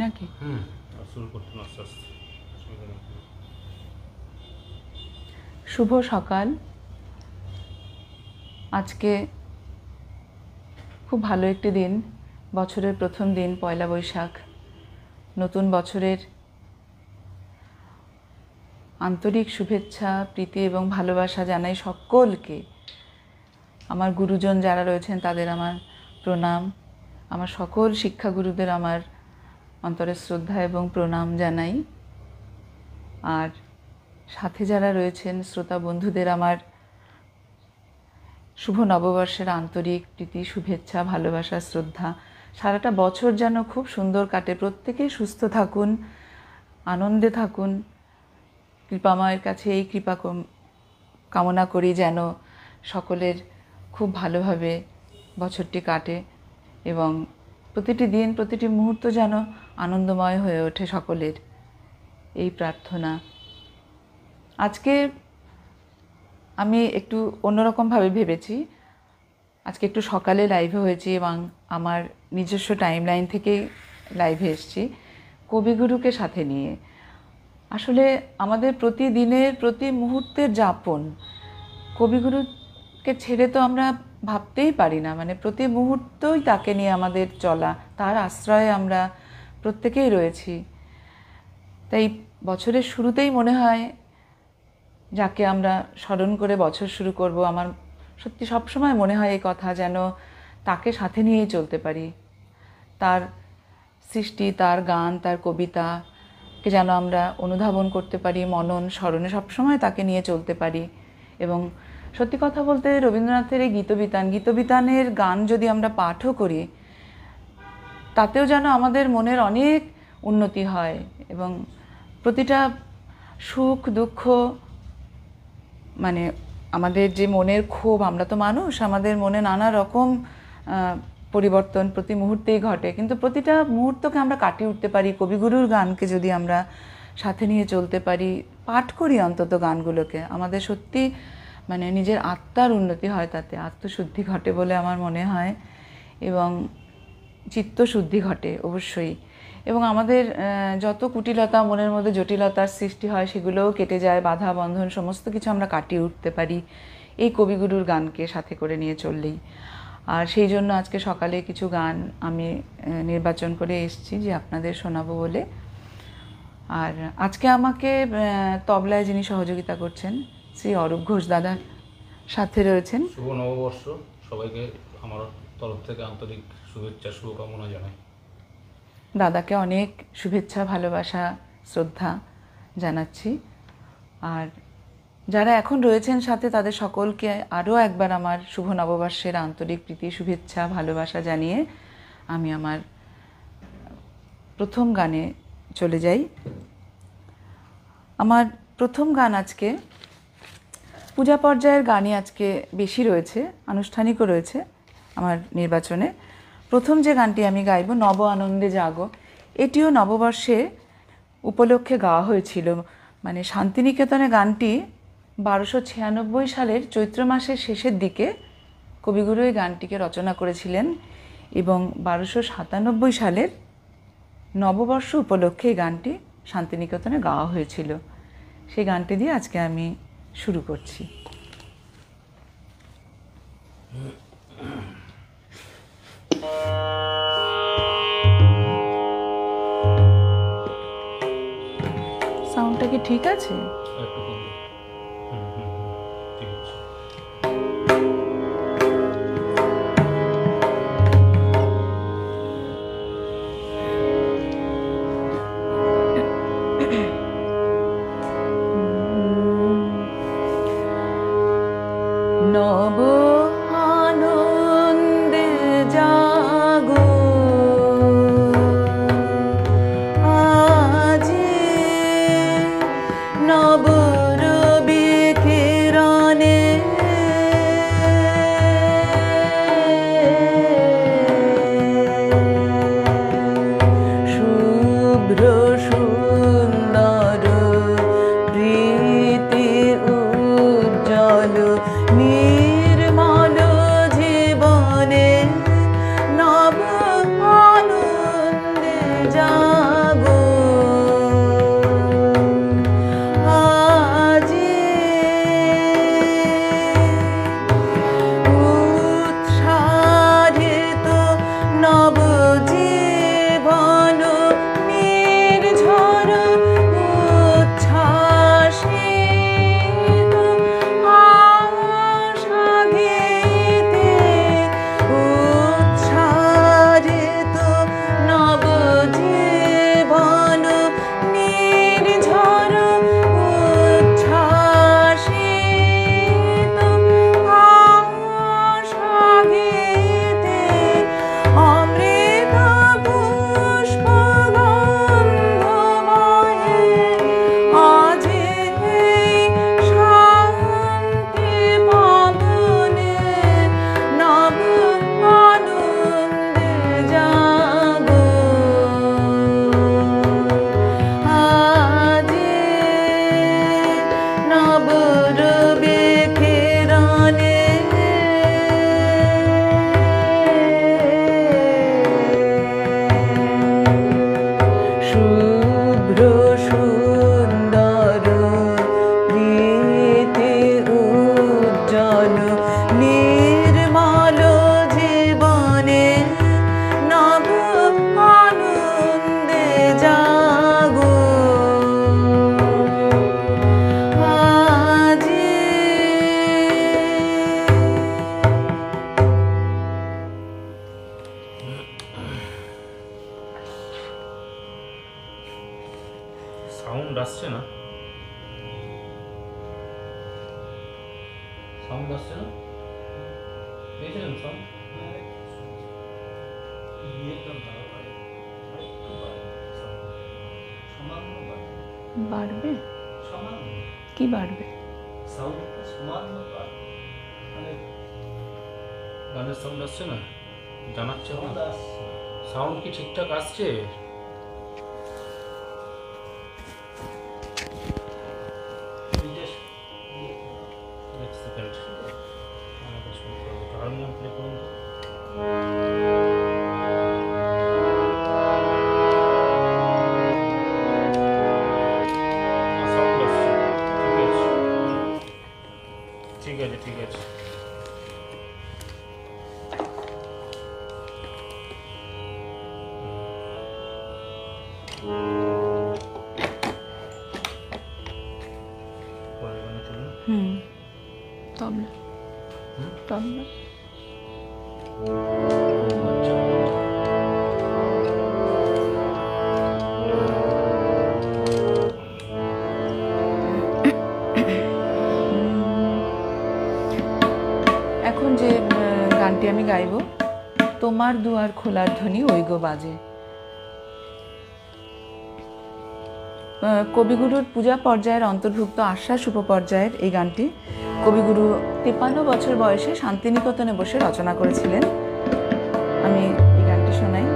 নাকি শুভ সকাল। আজকে খুব ভালো একটি দিন, বছরের প্রথম দিন, পয়লা বৈশাখ। নতুন বছরের আন্তরিক শুভেচ্ছা, প্রীতি এবং ভালোবাসা জানাই সকলকে। আমার গুরুজন যারা রয়েছেন তাদের আমার প্রণাম, আমার সকল শিক্ষাগুরুদের আমার অন্তরের শ্রদ্ধা এবং প্রণাম জানাই। আর সাথে যারা রয়েছেন শ্রোতা বন্ধুদের আমার শুভ নববর্ষের আন্তরিক প্রীতি, শুভেচ্ছা, ভালোবাসা, শ্রদ্ধা। সারাটা বছর যেন খুব সুন্দর কাটে, প্রত্যেকেই সুস্থ থাকুন, আনন্দে থাকুন। কৃপাময়ের কাছে এই কৃপা কামনা করি যেন সকলের খুব ভালোভাবে বছরটি কাটে এবং প্রতিটি দিন, প্রতিটি মুহূর্ত যেন আনন্দময় হয়ে ওঠে সকলের, এই প্রার্থনা। আজকে আমি একটু অন্যরকমভাবে ভেবেছি। আজকে একটু সকালে লাইভে হয়েছি এবং আমার নিজস্ব টাইমলাইন থেকেই লাইভে এসেছি কবিগুরুকে সাথে নিয়ে। আসলে আমাদের প্রতিদিনের প্রতি মুহূর্তের যাপন কবিগুরুকে ছেড়ে তো আমরা ভাবতেই পারি না। মানে প্রতি মুহূর্তই তাকে নিয়ে আমাদের চলা, তার আশ্রয়ে আমরা প্রত্যেকেই রয়েছি। তাই বছরের শুরুতেই মনে হয় যাকে আমরা স্মরণ করে বছর শুরু করব, আমার সত্যি সবসময় মনে হয় এই কথা, যেন তাকে সাথে নিয়েই চলতে পারি। তার সৃষ্টি, তার গান, তার কবিতাকে যেন আমরা অনুধাবন করতে পারি, মনন স্মরণে সবসময় তাকে নিয়ে চলতে পারি। এবং সত্যি কথা বলতে রবীন্দ্রনাথের এই গীতবিতানের গান যদি আমরা পাঠও করি, তাতেও যেন আমাদের মনের অনেক উন্নতি হয় এবং প্রতিটা সুখ দুঃখ, মানে আমাদের যে মনের ক্ষোভ, আমরা তো মানুষ, আমাদের মনে নানা রকম পরিবর্তন প্রতি মুহূর্তেই ঘটে, কিন্তু প্রতিটা মুহূর্তকে আমরা কাটিয়ে উঠতে পারি কবিগুরুর গানকে যদি আমরা সাথে নিয়ে চলতে পারি, পাঠ করি অন্তত গানগুলোকে। আমাদের সত্যি মানে নিজের আত্মার উন্নতি হয়, তাতে আত্মশুদ্ধি ঘটে বলে আমার মনে হয় এবং চিত্তশুদ্ধি ঘটে অবশ্যই। এবং আমাদের যত কুটিলতা, মনের মধ্যে জটিলতার সৃষ্টি হয়, সেগুলোও কেটে যায়, বাধা বন্ধন সমস্ত কিছু আমরা কাটিয়ে উঠতে পারি এই কবিগুরুর গানকে সাথে করে নিয়ে চললেই। আর সেই জন্য আজকে সকালে কিছু গান আমি নির্বাচন করে এসেছি যে আপনাদের শোনাবো বলে। আর আজকে আমাকে তবলায় যিনি সহযোগিতা করছেন শ্রী অরূপ ঘোষ দাদার সাথে রয়েছেন। শুভ নববর্ষ সবাইকে আমার তরফ থেকে আন্তরিক শুভেচ্ছা, শুভকামনা জানাই। দাদাকে অনেক শুভেচ্ছা, ভালোবাসা, শ্রদ্ধা জানাচ্ছি। আর যারা এখন রয়েছেন সাথে তাদের সকলকে আরও একবার আমার শুভ নববর্ষের আন্তরিক প্রীতি, শুভেচ্ছা, ভালোবাসা জানিয়ে আমি আমার প্রথম গানে চলে যাই। আমার প্রথম গান আজকে পূজা পর্যায়ের গানই আজকে বেশি রয়েছে, আনুষ্ঠানিকও রয়েছে আমার নির্বাচনে। প্রথম যে গানটি আমি গাইব, নব আনন্দে জাগো, এটিও নববর্ষে উপলক্ষে গাওয়া হয়েছিল। মানে শান্তিনিকেতনে গানটি 1296 সালের চৈত্র মাসের শেষের দিকে কবিগুরু এই গানটিকে রচনা করেছিলেন এবং 1297 সালের নববর্ষ উপলক্ষে এই গানটি শান্তিনিকেতনে গাওয়া হয়েছিল। সেই গানটি দিয়ে আজকে আমি শুরু করছি। সাউন্ডটা কি ঠিক আছে? নব আনন্দে জাগো আজি, নব সাউন্ড আসছে না, সাউন্ড আসছে না, পেয়েছিলেন সাউন্ড? বাড়বে? কি বাড়বে? গানের সাউন্ড আসছে না, জানাচ্ছে সাউন্ড কি ঠিকঠাক আসছে? এক সেকেন্ড, আমাকে শুনতে হবে, হারমোনিয়াম প্লে করুন তো। সাউন্ড আসছে, ঠিক আছে, ঠিক আছে। পরের গানে চলুন। তবলা, তবলা। আচ্ছা, এখন যে গানটি আমি গাইব, তোমার দুয়ার খোলার ধ্বনি ওই গো বাজে। কবিগুরুর পূজা পর্যায়ের অন্তর্ভুক্ত আশ্বাস উপপর্যায়ের এই গানটি কবিগুরু 53 বছর বয়সে শান্তিনিকেতনে বসে রচনা করেছিলেন। আমি এই গানটি শোনাই।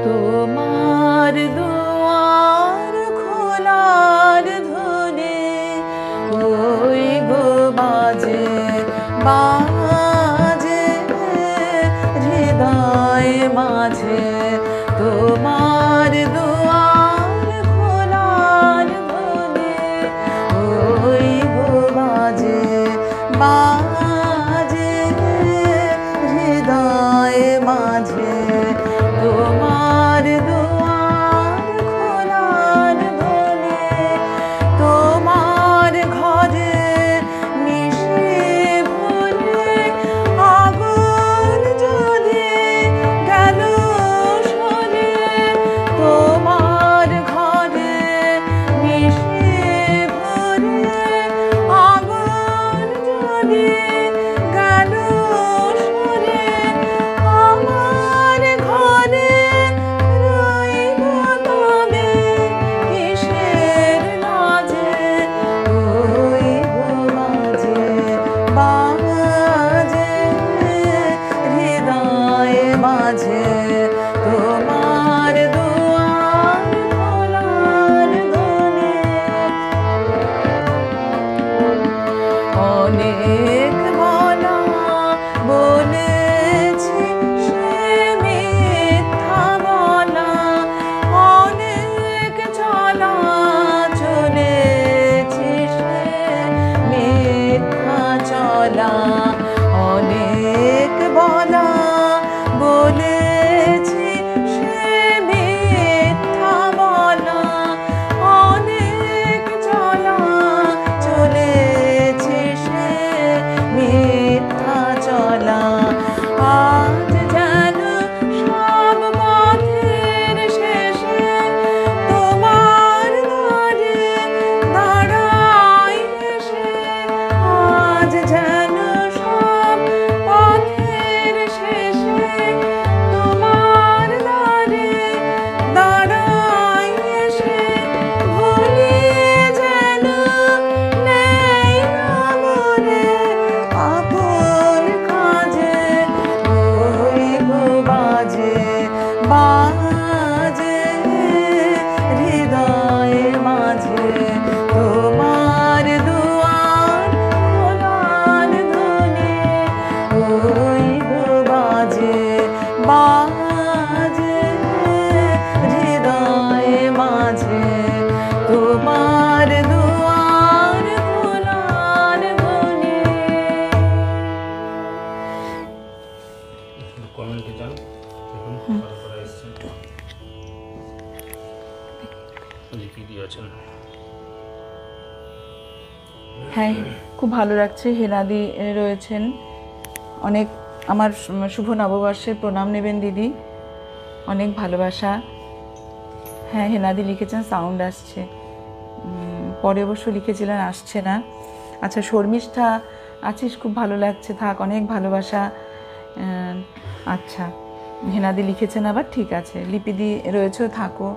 তোমার দুয়ার খোলার ধ্বনি ওই গো বাজে, বাজে হৃদয় মাঝে। তোমার দুয়ার খোলার ধ্বনি ওই গো বাজে, বাজে হৃদয় মাঝে। তোমার দুয়ার খোলার ধ্বনি, তোমার ঘরে নিশি ভুলে আগুন জ্বলে গেল সরে। তোমার ঘরে নিশি ভুলে আগুন জ্বলে গেল সরে। আমার ঘরে রইব তবে কিসের লাজে, ওই গো বাজে, বাজে হৃদয় মাঝে। তোমার দুয়ার খোলার ধ্বনি অনেক বলা বলেছি সে মিথ্যা বলা, অনেক চলা চলেছি সে মিথ্যা চলা। অনেক বলা বলেছি সে মিথ্যা বলা, অনেক চলা চলেছি সে মিথ্যা চলা। আজ যেন সব পথের শেষে তোমার দ্বারে দাঁড়াই এসে। আজ যেন সব পথের শেষে তোমার দ্বারে দাঁড়াই এসে। ভুলিয়ে যেন নেই আমরে আপন কাজে, ওই গো বাজে, বাজে হৃদয় মাঝে। তোমার দুয়ার খোলার ধ্বনি ওই গো বাজে, বাজে হৃদয় মাঝে। তোমার দুয়ার খোলার ধ্বনি। কমেন্টে যান, দেখুন কারা কারা এসছেন, লিখে দিয়েছেন। হ্যাঁ, খুব ভালো লাগছে। হেনাদি রয়েছেন, অনেক আমার শুভ নববর্ষের প্রণাম নেবেন দিদি, অনেক ভালোবাসা। হ্যাঁ, হেনাদি লিখেছেন সাউন্ড আসছে, পরে অবশ্য লিখেছিলেন আসছে না। আচ্ছা, শর্মিষ্ঠা আছিস, খুব ভালো লাগছে, থাক, অনেক ভালোবাসা। আচ্ছা, হেনাদি লিখেছেন আবার, ঠিক আছে। লিপিদি রয়েছে, থাকো,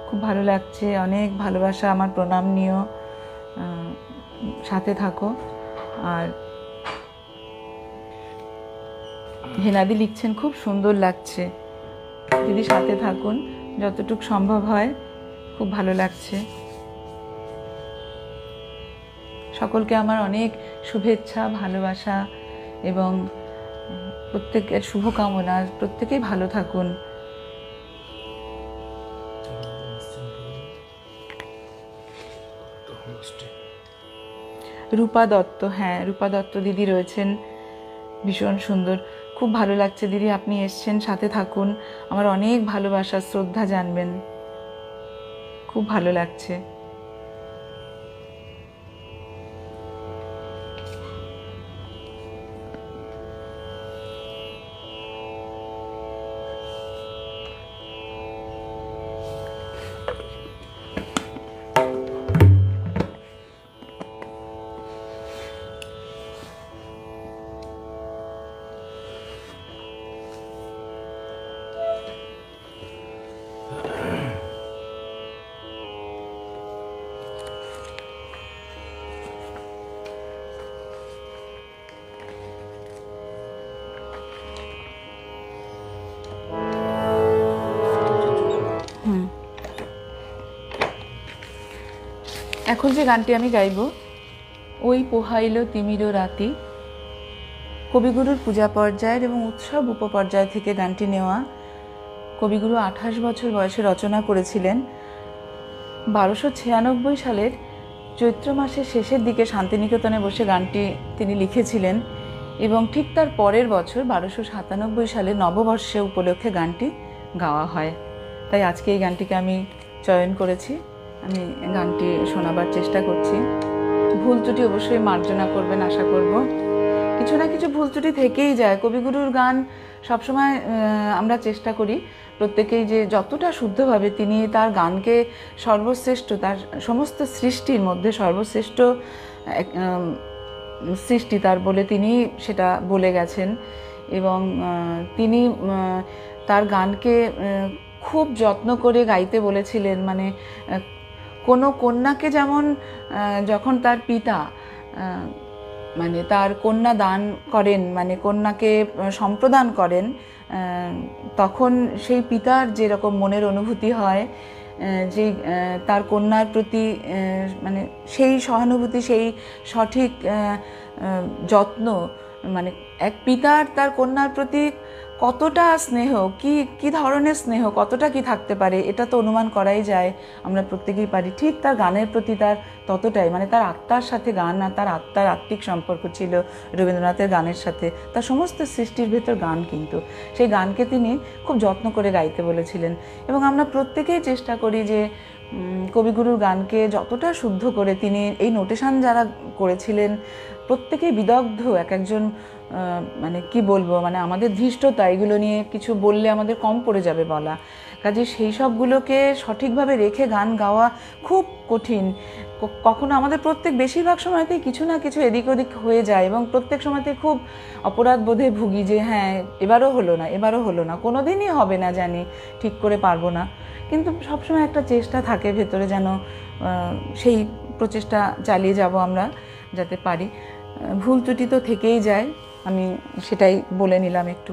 খুব ভালো লাগছে, অনেক ভালোবাসা, আমার প্রণাম নিও, সাথে থাকো। আর হেনাদি লিখছেন খুব সুন্দর লাগছে, দিদি সাথে থাকুন যতটুকু সম্ভব হয়, খুব ভালো লাগছে। সকলকে আমার অনেক শুভেচ্ছা, ভালোবাসা এবং প্রত্যেকের শুভকামনা, প্রত্যেকেই ভালো থাকুন। রূপা দত্ত, হ্যাঁ রূপা দত্ত দিদি রয়েছেন, ভীষণ সুন্দর, খুব ভালো লাগছে দিদি আপনি এসছেন, সাথে থাকুন, আমার অনেক ভালোবাসা শ্রদ্ধা জানবেন, খুব ভালো লাগছে। এখন যে গানটি আমি গাইব, ওই পোহাইল তিমির রাতি, কবিগুরুর পূজা পর্যায়ের এবং উৎসব উপপর্যায় থেকে গানটি নেওয়া। কবিগুরু 28 বছর বয়সে রচনা করেছিলেন। 1296 সালের চৈত্র মাসের শেষের দিকে শান্তিনিকেতনে বসে গানটি তিনি লিখেছিলেন এবং ঠিক তার পরের বছর 1297 সালে নববর্ষে উপলক্ষে গানটি গাওয়া হয়। তাই আজকে এই গানটিকে আমি চয়ন করেছি, আমি গানটি শোনাবার চেষ্টা করছি। ভুল ত্রুটি অবশ্যই মার্জনা করবেন আশা করব। কিছু না কিছু ভুল ত্রুটি থেকেই যায়। কবিগুরুর গান সবসময় আমরা চেষ্টা করি প্রত্যেকেই যে যতটা শুদ্ধভাবে তিনি তার গানকে সর্বশ্রেষ্ঠ, তার সমস্ত সৃষ্টির মধ্যে সর্বশ্রেষ্ঠ সৃষ্টি তার বলে তিনি সেটা বলে গেছেন এবং তিনি তার গানকে খুব যত্ন করে গাইতে বলেছিলেন। মানে কোনো কন্যাকে যেমন যখন তার পিতা মানে তার কন্যা দান করেন, মানে কন্যাকে সম্প্রদান করেন, তখন সেই পিতার যেরকম মনের অনুভূতি হয়, যে তার কন্যার প্রতি মানে সেই সহানুভূতি, সেই সঠিক যত্ন, মানে এক পিতার তার কন্যার প্রতি কতটা স্নেহ, কি ধরনের স্নেহ, কতটা কি থাকতে পারে, এটা তো অনুমান করাই যায়, আমরা প্রত্যেকেই পারি। ঠিক তার গানের প্রতি তার ততটাই, মানে তার আত্মার সাথে গান, আর তার আত্মার আত্মিক সম্পর্ক ছিল রবীন্দ্রনাথের গানের সাথে। তার সমস্ত সৃষ্টির ভেতর গান, কিন্তু সেই গানকে তিনি খুব যত্ন করে গাইতে বলেছিলেন এবং আমরা প্রত্যেকেই চেষ্টা করি যে কবিগুরুর গানকে যতটা শুদ্ধ করে তিনি এই নোটেশন যারা করেছিলেন প্রত্যেকেই বিদগ্ধ, এক একজন মানে কি বলবো, মানে আমাদের ধৃষ্টতা, এগুলো নিয়ে কিছু বললে আমাদের কম পড়ে যাবে বলা, কাজে সেই সবগুলোকে সঠিকভাবে রেখে গান গাওয়া খুব কঠিন। কখনো আমাদের বেশিরভাগ সময়তেই কিছু না কিছু এদিক ওদিক হয়ে যায় এবং প্রত্যেক সময়তেই খুব অপরাধ বোধে ভুগি যে হ্যাঁ এবারও হলো না, কোনো দিনই হবে না, জানি ঠিক করে পারবো না, কিন্তু সবসময় একটা চেষ্টা থাকে ভেতরে, যেন সেই প্রচেষ্টা চালিয়ে যাব আমরা যাতে পারি। ভুল ত্রুটি তো থেকেই যায়, আমি সেটাই বলে নিলাম একটু।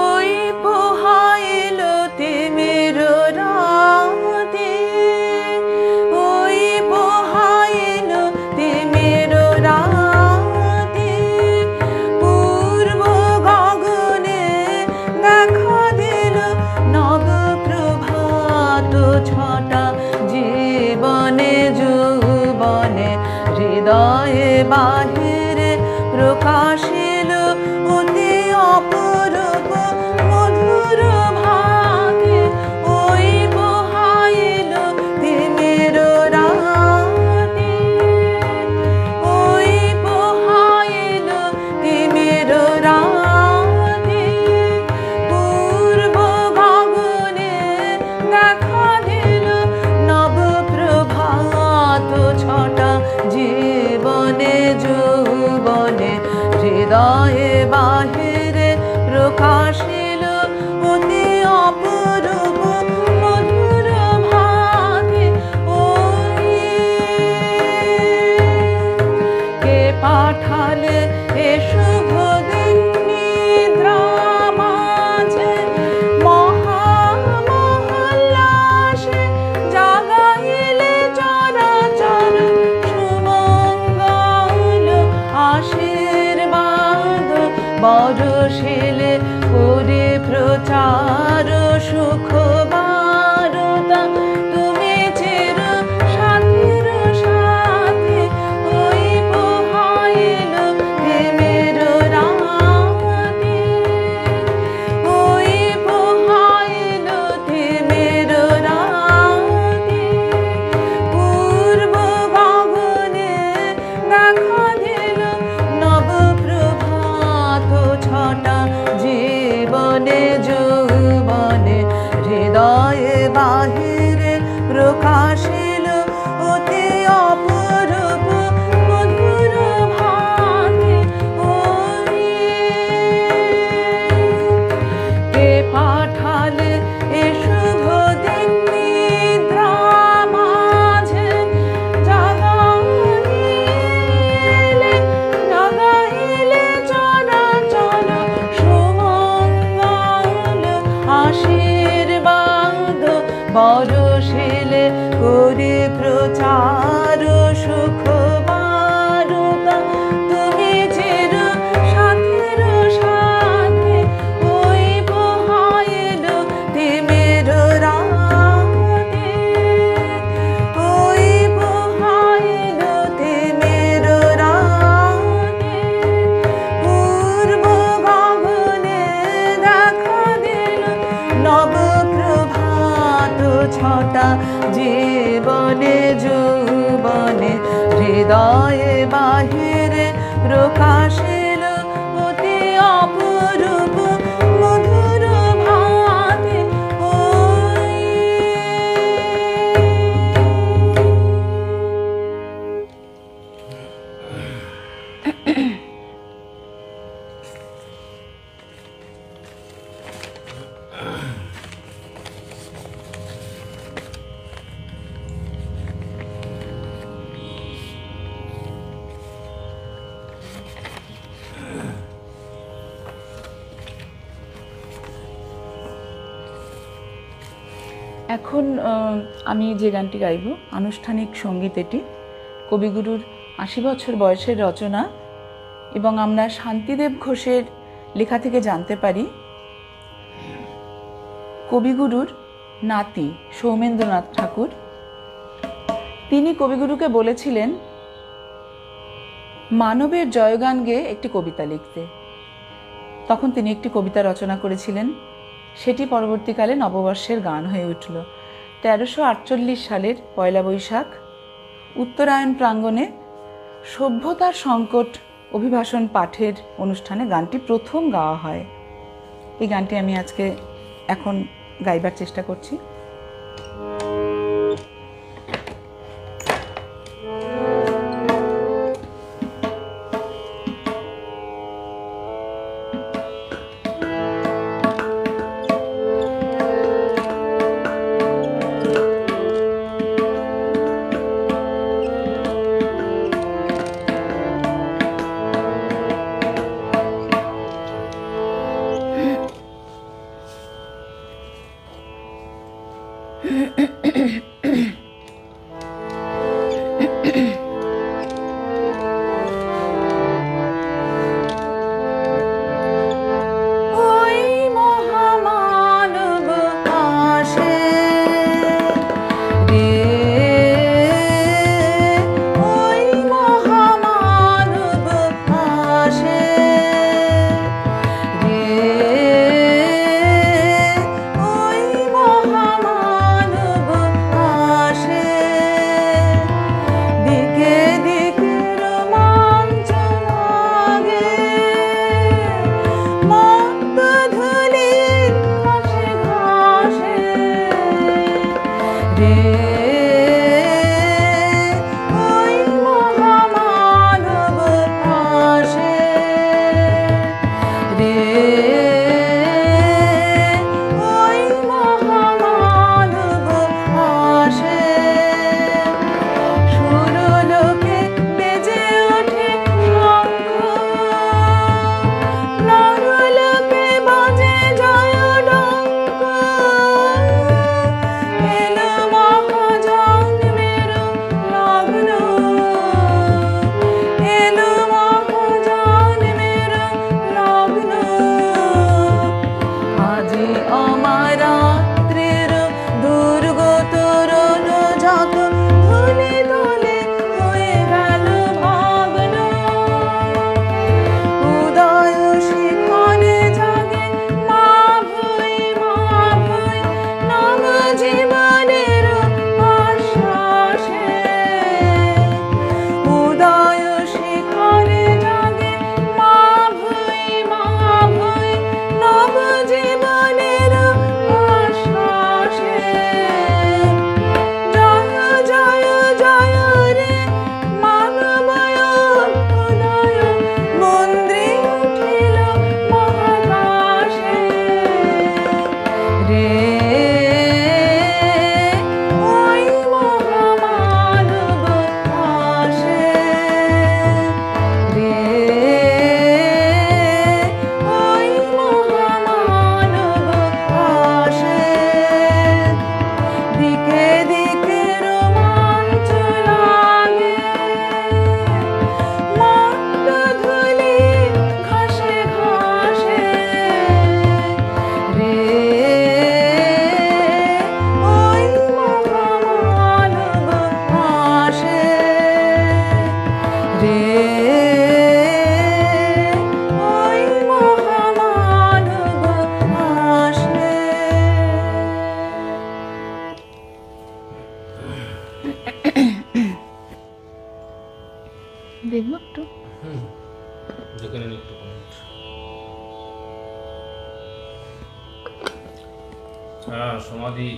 ওই পোহাইল তিমির রাতি, ওই পোহাইল তিমির রাতি, পূর্ব গগনে দেখা দিল নব প্রভাত ছটা, জীবনে যৌবনে হৃদয়ে বাহিরে প্রকাশিল অতি অপরূপ মধুর ভাতে, ওই পোহাইল বরশিলে করে প্রচার সুখ বারতা, তুমি চির সাথীর সাথে ওই পোহাইল প্রেমের রাতে, ওই পোহাইল প্রেমের রাতে। পূর্ব গগনে দেখা দিল নব প্রভাত ছটা, জীবনে যৌবনে হৃদয়ে বাহিরে প্রকাশিল অতি অপরূপ মধুর ভাবে। ওই কে পাঠালে এ শুভ দিন নিদ্রা মাঝে, জাগাইলে জাগাইলে চরাচর সুমঙ্গল আশীর্বাদ, বরশিলে করে প্রচার সুখ বারতা, তুমি চির সাথীর সাথে ওই পোহাইল প্রেমের রাতে, ওই পোহাইল প্রেমের রাতে। পূর্ব গগনে দেখা দিল নব প্রভাত ছটা, জীবনে যৌবনে হৃদয়ে বাহিরে প্রকাশিল অতি অপরূপ মধুর ভাবে। ওই এখন আমি যে গানটি গাইব আনুষ্ঠানিক সঙ্গীত, এটি কবিগুরুর ৮০ বছর বয়সের রচনা, এবং আমরা শান্তিদেব ঘোষের লেখা থেকে জানতে পারি কবিগুরুর নাতি সৌমেন্দ্রনাথ ঠাকুর, তিনি কবিগুরুকে বলেছিলেন মানবের জয়গান গেয়ে একটি কবিতা লিখতে। তখন তিনি একটি কবিতা রচনা করেছিলেন, সেটি পরবর্তীকালে নববর্ষের গান হয়ে উঠল। ১৩৪৮ সালের পয়লা বৈশাখ উত্তরায়ণ প্রাঙ্গণে সভ্যতার সংকট অভিভাষণ পাঠের অনুষ্ঠানে গানটি প্রথম গাওয়া হয়। এই গানটি আমি আজকে এখন গাইবার চেষ্টা করছি। দেখবো একটু। দেখে নিন একটু কমেন্ট। হ্যাঁ, সমাধি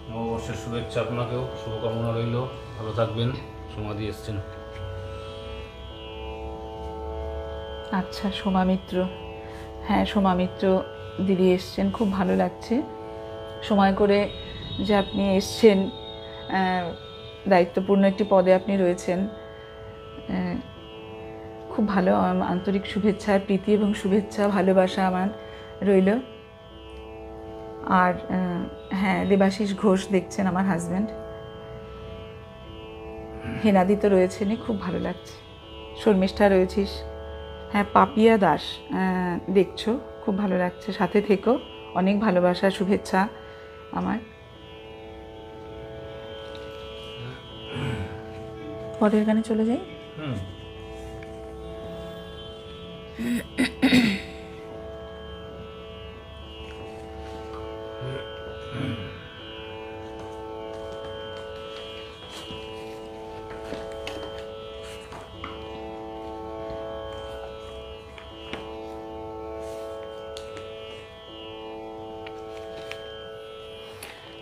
নববর্ষের শুভেচ্ছা, আপনাকেও শুভকামনা রইল, ভালো থাকবেন। সমাধি এসছেন। আচ্ছা, সোমা মিত্র, হ্যাঁ সোমা মিত্র দিদি এসছেন, খুব ভালো লাগছে সময় করে যে আপনি এসছেন, দায়িত্বপূর্ণ একটি পদে আপনি রয়েছেন, খুব ভালো। আন্তরিক শুভেচ্ছা, প্রীতি এবং শুভেচ্ছা, ভালোবাসা আমার রইল। আর হ্যাঁ, দেবাশিস ঘোষ দেখছেন, আমার হাজব্যান্ড। হেনাদি তো রয়েছেনই, খুব ভালো লাগছে। শর্মিষ্ঠা রয়েছিস, হ্যাঁ পাপিয়া দাস দেখছো, খুব ভালো লাগছে, সাথে থেকো, অনেক ভালোবাসা শুভেচ্ছা আমার। পরের গানে চলে যাই।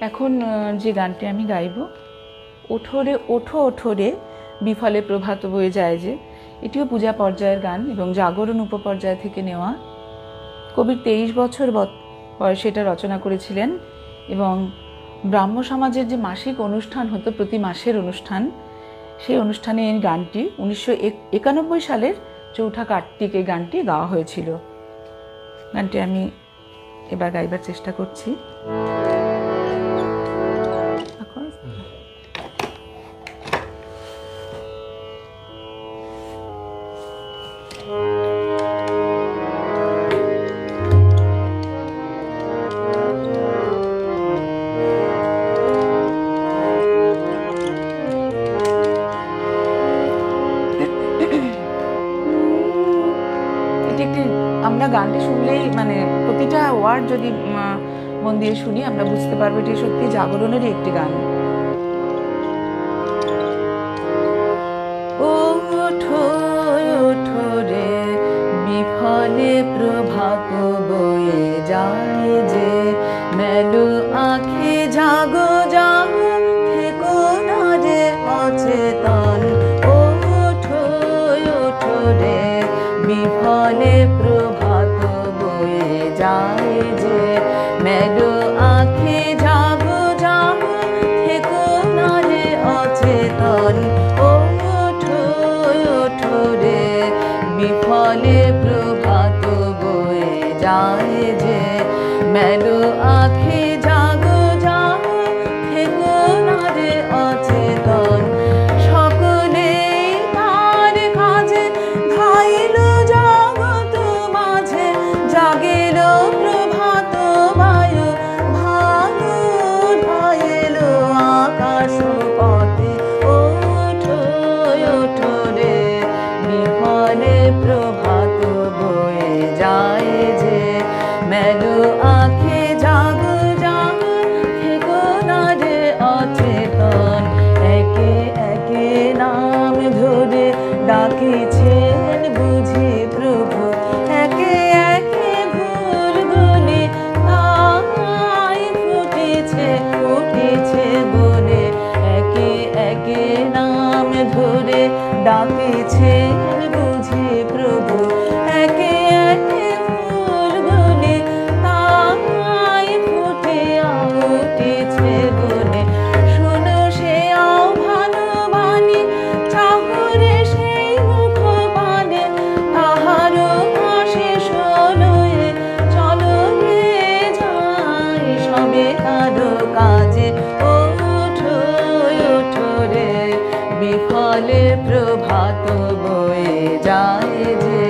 এখন যে গানটি আমি গাইব, ওঠোরে ওঠো ওঠোরে বিফলে প্রভাত বয়ে যায় যে, এটিও পূজা পর্যায়ের গান এবং জাগরণ উপপর্যায় থেকে নেওয়া। কবির 23 বছর বয়সে এটা রচনা করেছিলেন এবং ব্রাহ্ম সমাজের যে মাসিক অনুষ্ঠান হতো, প্রতি মাসের অনুষ্ঠান, সেই অনুষ্ঠানে এই গানটি 1991 সালের 4 কার্তিক এই গানটি গাওয়া হয়েছিল। গানটি আমি এবার গাইবার চেষ্টা করছি। আমরা গানটি শুনলেই মানে প্রতিটা ওয়ার্ড যদি মন দিয়ে শুনি, আমরা বুঝতে পারবো এটি সত্যি জাগরণেরই একটি গান। ওঠো ওঠো রে বিফলে প্রভাত বয়ে যায় যে, মেলো আঁখি জাগো জাগো থেকো না রে অচেতন। ওঠো ওঠো রে বিফলে প্রভাত বয়ে যায় যে, মেলো আঁখি জাগো জাগো থেকো না রে অচেতন। ওঠো ওঠো রে বিফলে প্রভাত বয়ে যায় যে, মেলো আঁখি জাগো জাগো থেকো না রে অচেতন। সকলেই তার কাজে ধাইল জগৎ মাঝে, জাগিল প্রভাত বায়ু ভানু ধাইল আকাশ পথে। ওঠো ওঠো রে বিফলে প্রভাত বয়ে যায় যে, মেলো আঁখি জাগো জাগো থেকো না রে অচেতন। একে একে নাম ধরে ডাকিছেন বুঝি প্রভু, একে একে ভুল গুলি তাই ফুটেছে ফুটেছে বলে। একে একে নাম ধরে ডাকিছেন বুঝি প্রভু, একে একে ভুল গুলি তাই ফুটে উঠেছে বলে। শোনো সে আহ্বান বাণী, চাহরে সেই মুখ পানে, তাহারও পাশে শোনোয়ে চলো রে যাই সবে কারো কাজে। ওঠো ওঠো রে বিফলে প্রভাত বয়ে যায় যে,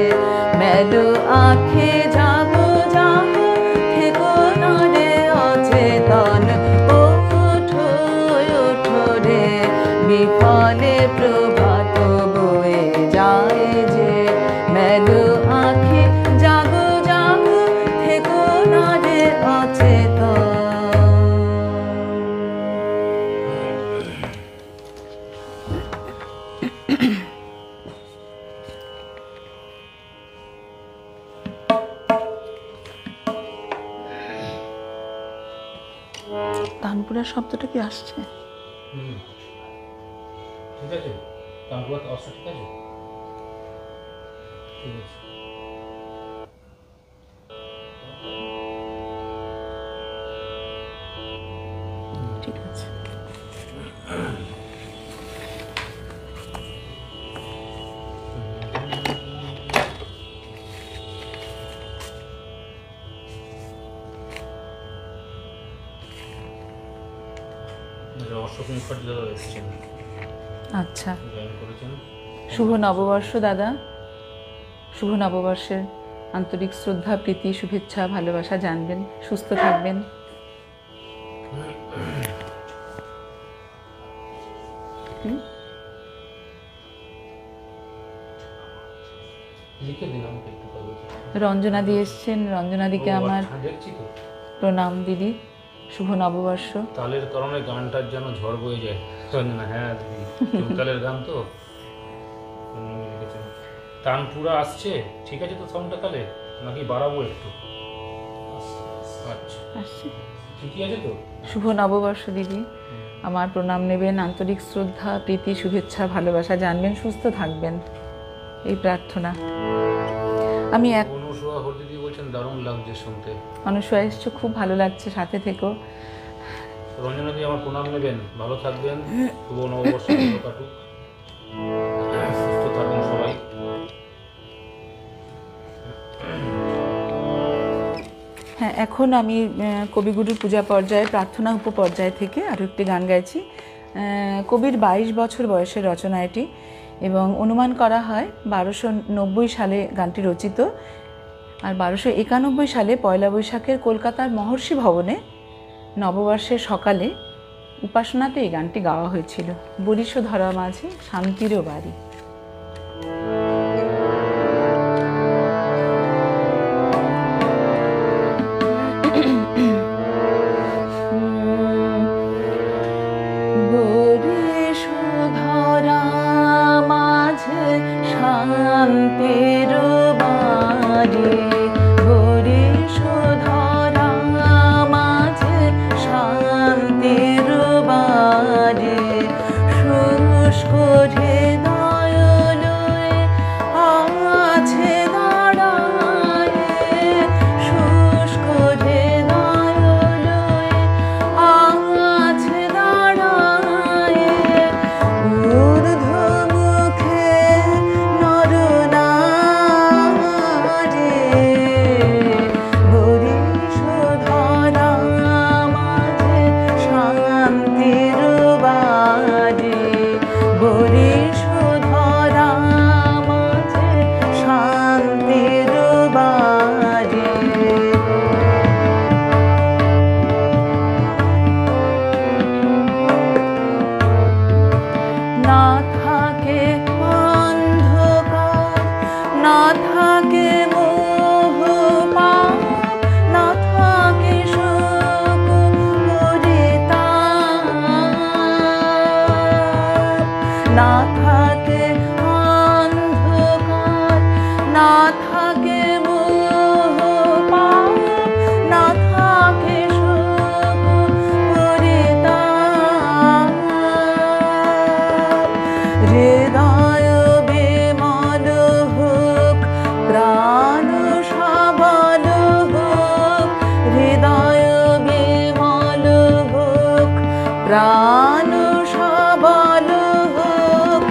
মেলো আঁখি জাগো জাগো থেকো না রে অচেতন। ওঠো ওঠো রে বিফলে প্রভাত বয়ে যায় যে, মেলো আঁখি জাগো জাগো থেকো না রে অচেতন। গলার শব্দটা কি আসছে? ঠিক আছে, কানপুরা অস্ত্র ঠিক আছে, ঠিক আছে। ঠিক আছে। অশোক মুখার্জি দাদা এসেছেন, আচ্ছা, জয়েন করেছেন। শুভ নববর্ষ দাদা। শুভ নববর্ষের আন্তরিক শ্রদ্ধা, প্রীতি, শুভেচ্ছা, ভালোবাসা জানবেন। সুস্থ থাকবেন। লিখে দিন আমাকে একটু কাগজে। রঞ্জনা দি এসছেন। রঞ্জনাদিকে আমার দেখছি তো প্রণাম দিদি। শুভ নববর্ষ। তালের কারণে গানটার যেন ঝড় বয়ে যায়। রঞ্জনা, হ্যাঁ দিদি, চৌতালের গান তো লিখেছেন। তানপুরা আসছে, ঠিক আছে তো সাউন্ডটা তাহলে, নাকি বাড়াবো একটু? আচ্ছা, আসছে। ঠিকই আছে তো। শুভ নববর্ষ দিদি, আমার প্রণাম নেবেন। আন্তরিক শ্রদ্ধা, প্রীতি, শুভেচ্ছা, ভালোবাসা জানবেন। সুস্থ থাকবেন, এই প্রার্থনা। আমি এক অনুসোয়া হর দিদি বলছেন দারুণ লাগছে শুনতে। অনুসয়া এসছো, খুব ভালো লাগছে, সাথে থেকো। রঞ্জনা দি আমার প্রণাম নেবেন, ভালো থাকবেন, শুভ নববর্ষ ভালো কাটুক, সুস্থ থাকুন সবাই। হ্যাঁ, এখন আমি কবিগুরুর পূজা পর্যায়ে, প্রার্থনা উপপর্যায় থেকে আরও একটি গান গাইছি। কবির 22 বছর বয়সের রচনা এটি, এবং অনুমান করা হয় 1290 সালে গানটি রচিত, আর 1291 সালে পয়লা বৈশাখের কলকাতার মহর্ষি ভবনে নববর্ষের সকালে উপাসনাতে এই গানটি গাওয়া হয়েছিল। বরিশ ধরা মাঝে শান্তিরও বাড়ি। বরিশ ধরা মাঝে শান্তির বাড়ি, বরিশ ধরা মাঝে শান্তির বাড়ি, শুষ্ক হৃদয় লয়ে আছে দাঁড়ায়, শুষ্ক হৃদয় লয়ে আছে দাঁড়ায়, ঊর্ধ্বমুখে নরনারী, বরিশ ধরা মাঝে শান্তির বাড়ি, বরিশ ধরা মাঝে শান্তির বাড়ি। না থাকে অন্ধকার, না থাকে মোহ পাপ, না থাকে শোক পরিতাপ, না থাকে অন্ধকার, না থাকে মোহ পাপ, না থাকে শোক পরিতাপ, হৃদয় বিমল হোক, প্রাণ সবল হোক, হৃদয় বিমল হোক, প্রাণ সবল হোক,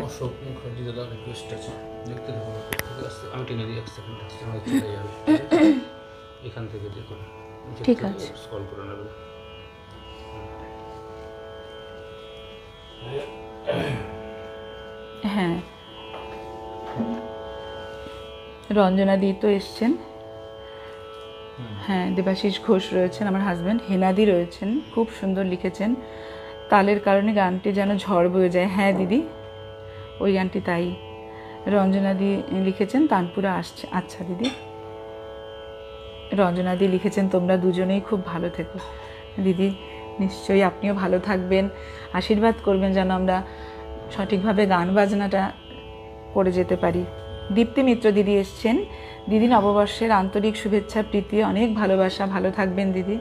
অশোক মুখার্জি দাদা রিকোয়েস্ট আছে, দেখতে থাকুন। আমি টেনে দিয়ে আসতে চলে যাবে, এখান থেকে দেখুন, ঠিক আছে, স্ক্রল করে নেবেন। হ্যাঁ রঞ্জনাদি তো এসছেন, হ্যাঁ দেবাশিস ঘোষ রয়েছেন আমার হাজব্যান্ড, হেনাদি রয়েছেন, খুব সুন্দর লিখেছেন, তালের কারণে গানটি যেন ঝড় বয়ে যায়। হ্যাঁ দিদি ওই গানটি তাই। রঞ্জনাদি লিখেছেন তানপুরা আসছে, আচ্ছা দিদি। রঞ্জনাদি লিখেছেন তোমরা দুজনেই খুব ভালো থেকো। দিদি নিশ্চয়ই আপনিও ভালো থাকবেন, আশীর্বাদ করবেন যেন আমরা সঠিকভাবে গান বাজনাটা করে যেতে পারি। দীপ্তি মিত্র দিদি এসছেন, দিদি নববর্ষের আন্তরিক শুভেচ্ছা প্রীতি অনেক ভালোবাসা, ভালো থাকবেন দিদি।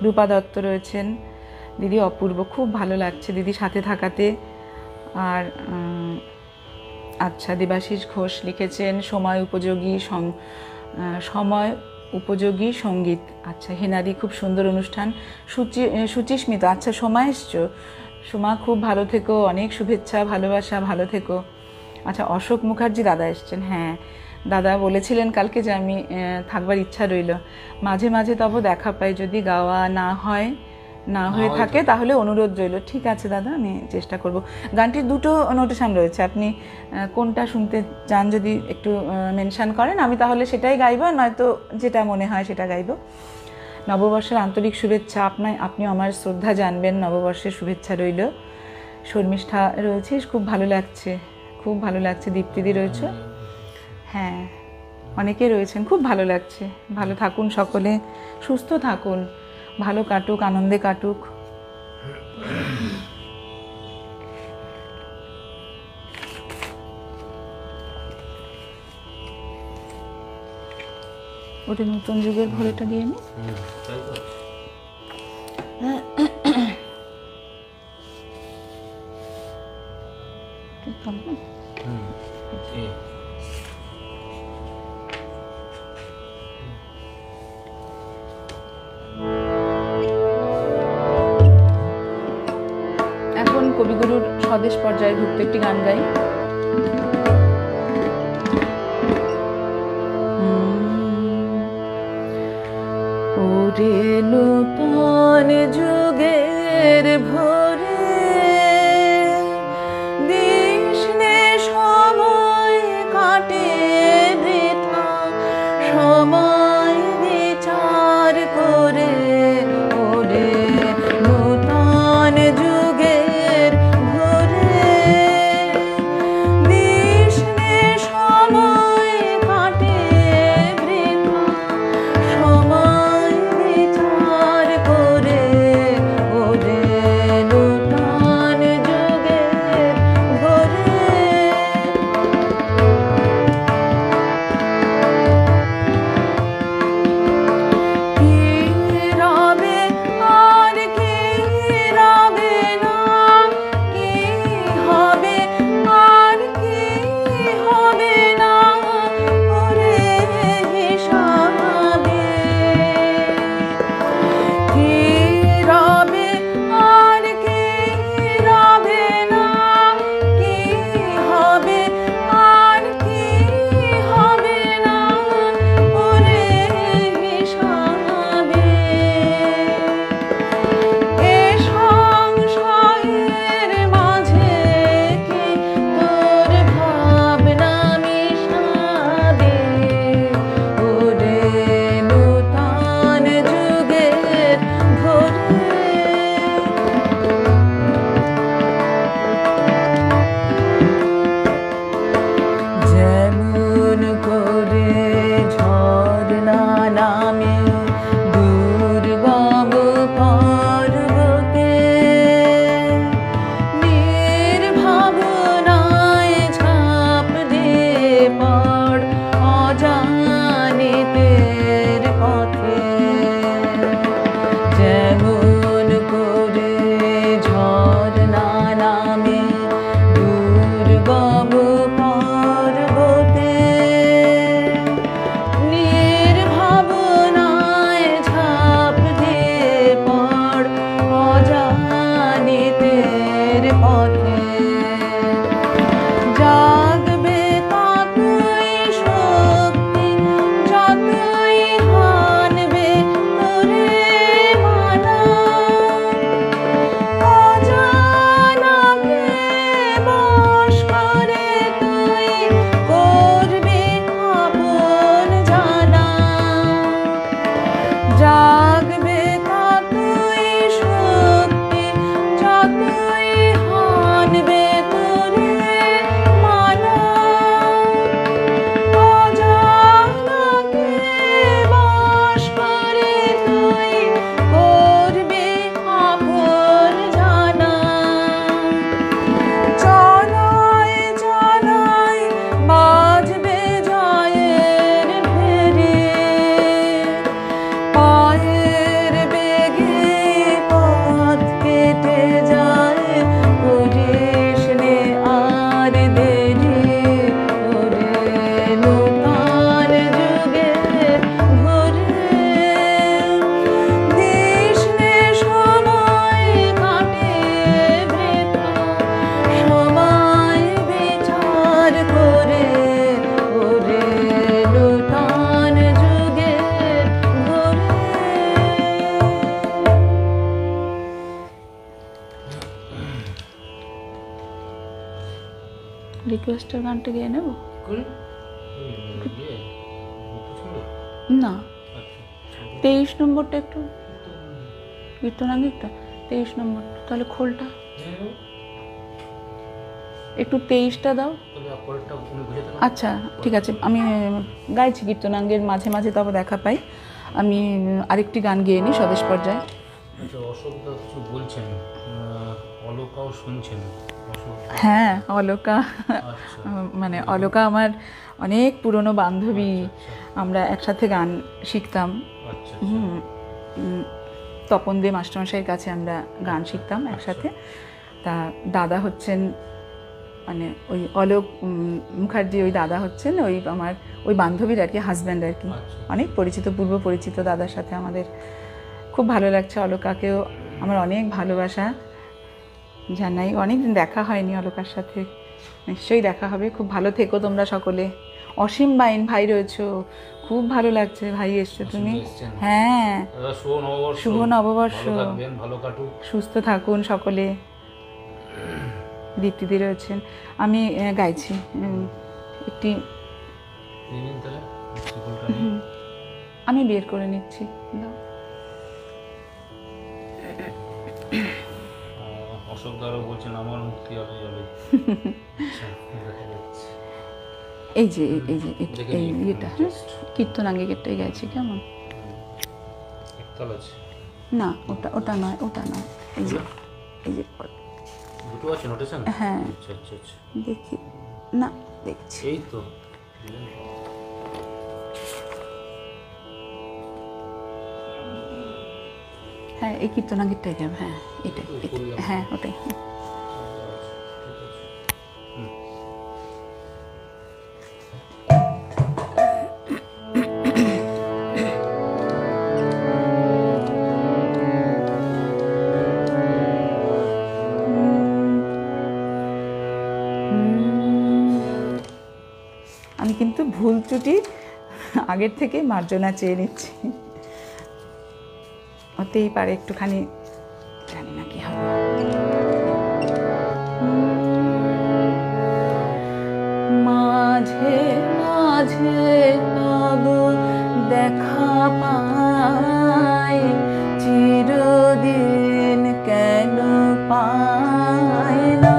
রূপা দত্ত রয়েছেন, দিদি অপূর্ব, খুব ভালো লাগছে দিদি সাথে থাকাতে। আর আচ্ছা দেবাশিস ঘোষ লিখেছেন সময় উপযোগী সঙ্গীত, আচ্ছা হেনাদি খুব সুন্দর অনুষ্ঠান। সুচিস্মিতা, আচ্ছা সোমা এসছো, সোমা খুব ভালো থেকো, অনেক শুভেচ্ছা ভালোবাসা, ভালো থেকো। আচ্ছা অশোক মুখার্জি দাদা এসছেন, হ্যাঁ দাদা বলেছিলেন কালকে যে আমি থাকবার ইচ্ছা রইল, মাঝে মাঝে তবে দেখা পাই, যদি গাওয়া না হয়ে থাকে তাহলে অনুরোধ রইল। ঠিক আছে দাদা, আমি চেষ্টা করব। গানটির দুটো নোটেশন রয়েছে, আপনি কোনটা শুনতে চান যদি একটু মেনশন করেন, আমি তাহলে সেটাই গাইব, নয়তো যেটা মনে হয় সেটা গাইব। নববর্ষের আন্তরিক শুভেচ্ছা, আপনিও আমার শ্রদ্ধা জানবেন, নববর্ষের শুভেচ্ছা রইল। শর্মিষ্ঠা রয়েছে, খুব ভালো লাগছে, খুব ভালো লাগছে। দীপ্তিদি রয়েছে, হ্যাঁ অনেকে রয়েছেন, খুব ভালো লাগছে। ভালো থাকুন সকলে, সুস্থ থাকুন, ভালো কাটুক, আনন্দে কাটুক। ওটা নতুন যুগের ভোরেটা দিয়ে নি। এখন কবিগুরুর স্বদেশ পর্যায়ভুক্ত একটি গান গাই। ওরে নূতন যুগের ভোরে দিস নে সময় কাটে বৃথা, সময় বিচার করে। ওরে নূতন যুগের ভোরে দিস নে সময় কাটে বৃথা, সময় বিচার করে। রিকোয়েস্টের গানটা গিয়ে নেব করে ইয়ে পছন্দ না, আচ্ছা 23 নম্বরটা একটু কীর্তনাঙ্গিকটা 23 নম্বর, তাহলে খোলটা একটু 23টা দাও। তাহলে পরেরটা উনি বুঝে দেবেন। আচ্ছা ঠিক আছে, আমি গাইছি কীর্তনাঙ্গের মাঝে মাঝে, তবে দেখা পাই। আমি আরেকটি গান গেয়ে নিই স্বদেশ পর্যায়ে। আচ্ছা অশোকদা কিছু বলছেন, অলোকাও শুনছেন অশোক। হ্যাঁ, অলকা আচ্ছা মানে অলকা আমার অনেক পুরনো বান্ধবী, আমরা একসাথে গান শিখতাম। আচ্ছা তপন দে মাস্টারমশাইয়ের কাছে আমরা গান শিখতাম একসাথে। তা দাদা হচ্ছেন মানে ওই অলোক মুখার্জি, ওই দাদা হচ্ছেন ওই আমার ওই বান্ধবীর আর কি হাজব্যান্ড আর কি, অনেক পরিচিত, পূর্ব পরিচিত দাদার সাথে আমাদের খুব ভালো লাগছে। অলকাকেও আমার অনেক ভালোবাসা জানাই, অনেকদিন দেখা হয়নি অলকার সাথে, নিশ্চয়ই দেখা হবে। খুব ভালো থেকো তোমরা সকলে। অসীম বাইন ভাই রয়েছো, খুব ভালো লাগছে ভাই এসছো তুমি। হ্যাঁ, শুভ নববর্ষ, ভালো কাটুক, সুস্থ থাকুন সকলে। দীপ্তিদি রয়েছেন। আমি গাইছি একটি, আমি বের করে নিচ্ছি। অশোক দারও বলছেন আমার মুক্তি হবে যাবে। এই যে এই যে এই ইয়েটা কীর্তনাঙ্গিকেরটাই গাইছি। কেমন? একতাল আছে না, ওটা নয়, ওটা নয়, এই যে দুটো আছে নোটেশন। হ্যাঁ আচ্ছা আচ্ছা আচ্ছা, দেখি না, দেখছি এই তো হ্যাঁ, এই কীর্তনাঙ্গিকটাই যাবে। হ্যাঁ এটাই, হ্যাঁ ওটাই। আমি কিন্তু ভুল ত্রুটি আগের থেকে মার্জনা চেয়ে নিচ্ছি, হতেই পারে একটুখানি, জানি না কি হবে। মাঝে মাঝে তবু দেখা পাই, চিরদিন কেন পাই না।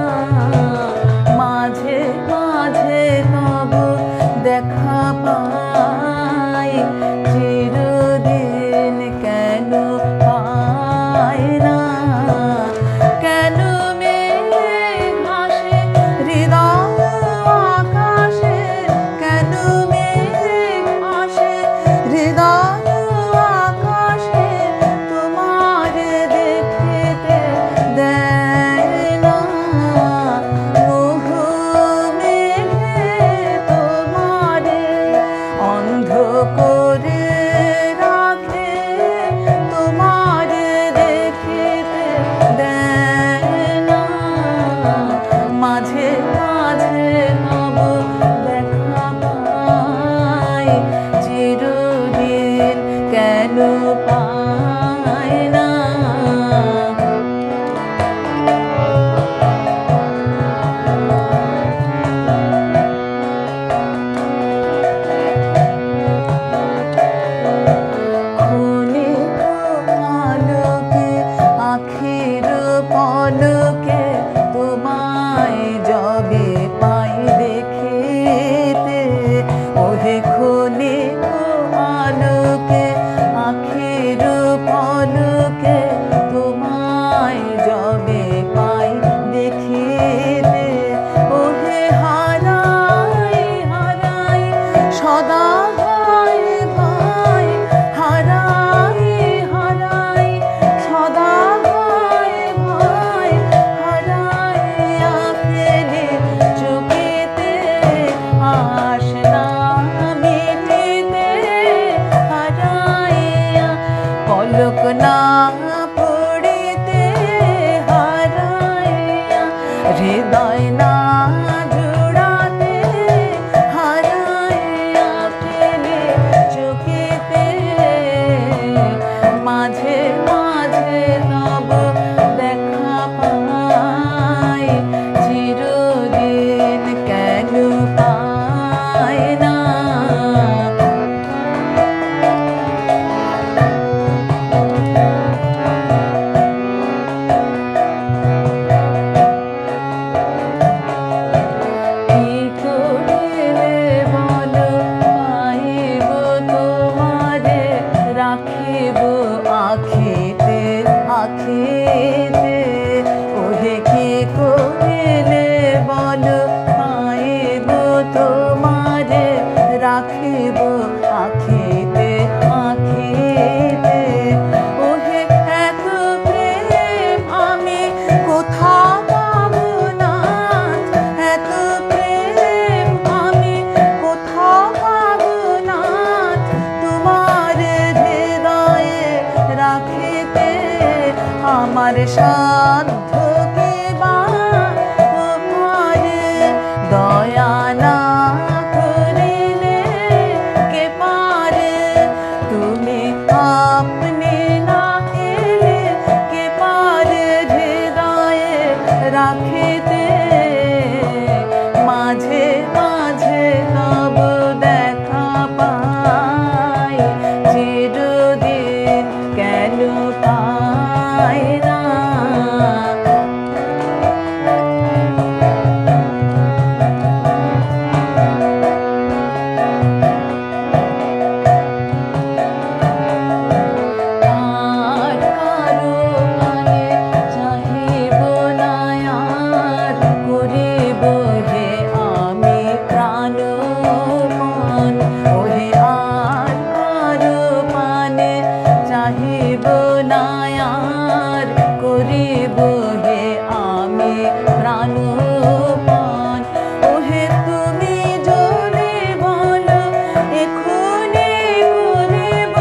মাঝে মাঝে তবু দেখা পাই, চিরদিন কেন পাই না। কেন মেঘ ভাসে হৃদয় আকাশে, কেন মেঘ ভাসে হৃদয় আকাশে, তোমার দেখিতে দেয় না। মোহ মেঘে তোমারে অন্ধ করে রাখে, তোমার দেখিতে দেয় না। মাঝে মাঝে নব দেখা পাই, চিরদিন কেন পাই না। ক্ষণিক আলোকে আখির পলকে তোমায় যবে পাই দেখিতে, ওহে ক্ষণিক আলোকে আখির পলকে তোমায় যবে পাই দেখিতে, ওহে হারাই হারাই সদা ভাই ভাই, হারাই হারাই সদা ভাই ভাই, সাধ্য কে বা পারে, দয়া না করিলে কে পারে, তুমি আপনি না এলে কে পারে হৃদয়ে রাখিতে, মাঝে মাঝে তব দেখা পাই, চিরদিন কেন পাই না। আর কারো মানে চাহিব না, আর করিব হে আমি প্রাণপণ, ওহে আর কারো মানে চাহিব না, আর করিব হে আমি প্রাণপণ, ওহে তুমি যদি বলো এখুনি করিব,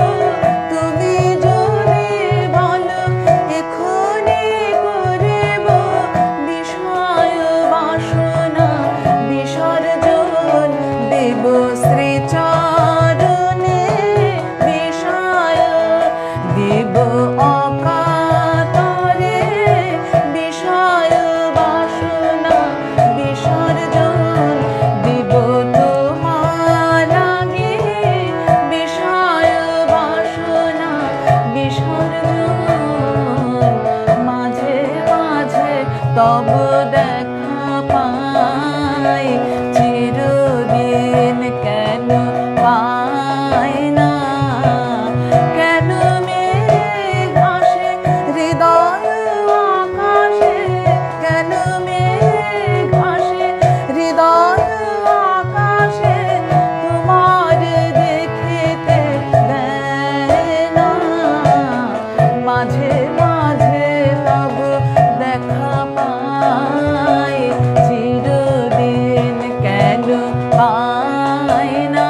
তুমি যদি বলো এখুনি করিব, বিষয় বাসনা বিসর্জন দেব শ্রীচরণে, বিষয় দেব অকাতরে, বিষয় বাসনা বিসর্জন দেব তোমার আগে, বিষয় বাসনা বিসর্জন, মাঝে মাঝে তব দেখা পাই, চিরদিন কেন পাই না। কেন মেঘ আসে হৃদয় আকাশে, কেন মেঘ আসে হৃদয় আকাশে, তোমার দেখিতে দেয় না, মাঝে মাঝে তব দেখা পাই, চিরদিন কেন পাই না,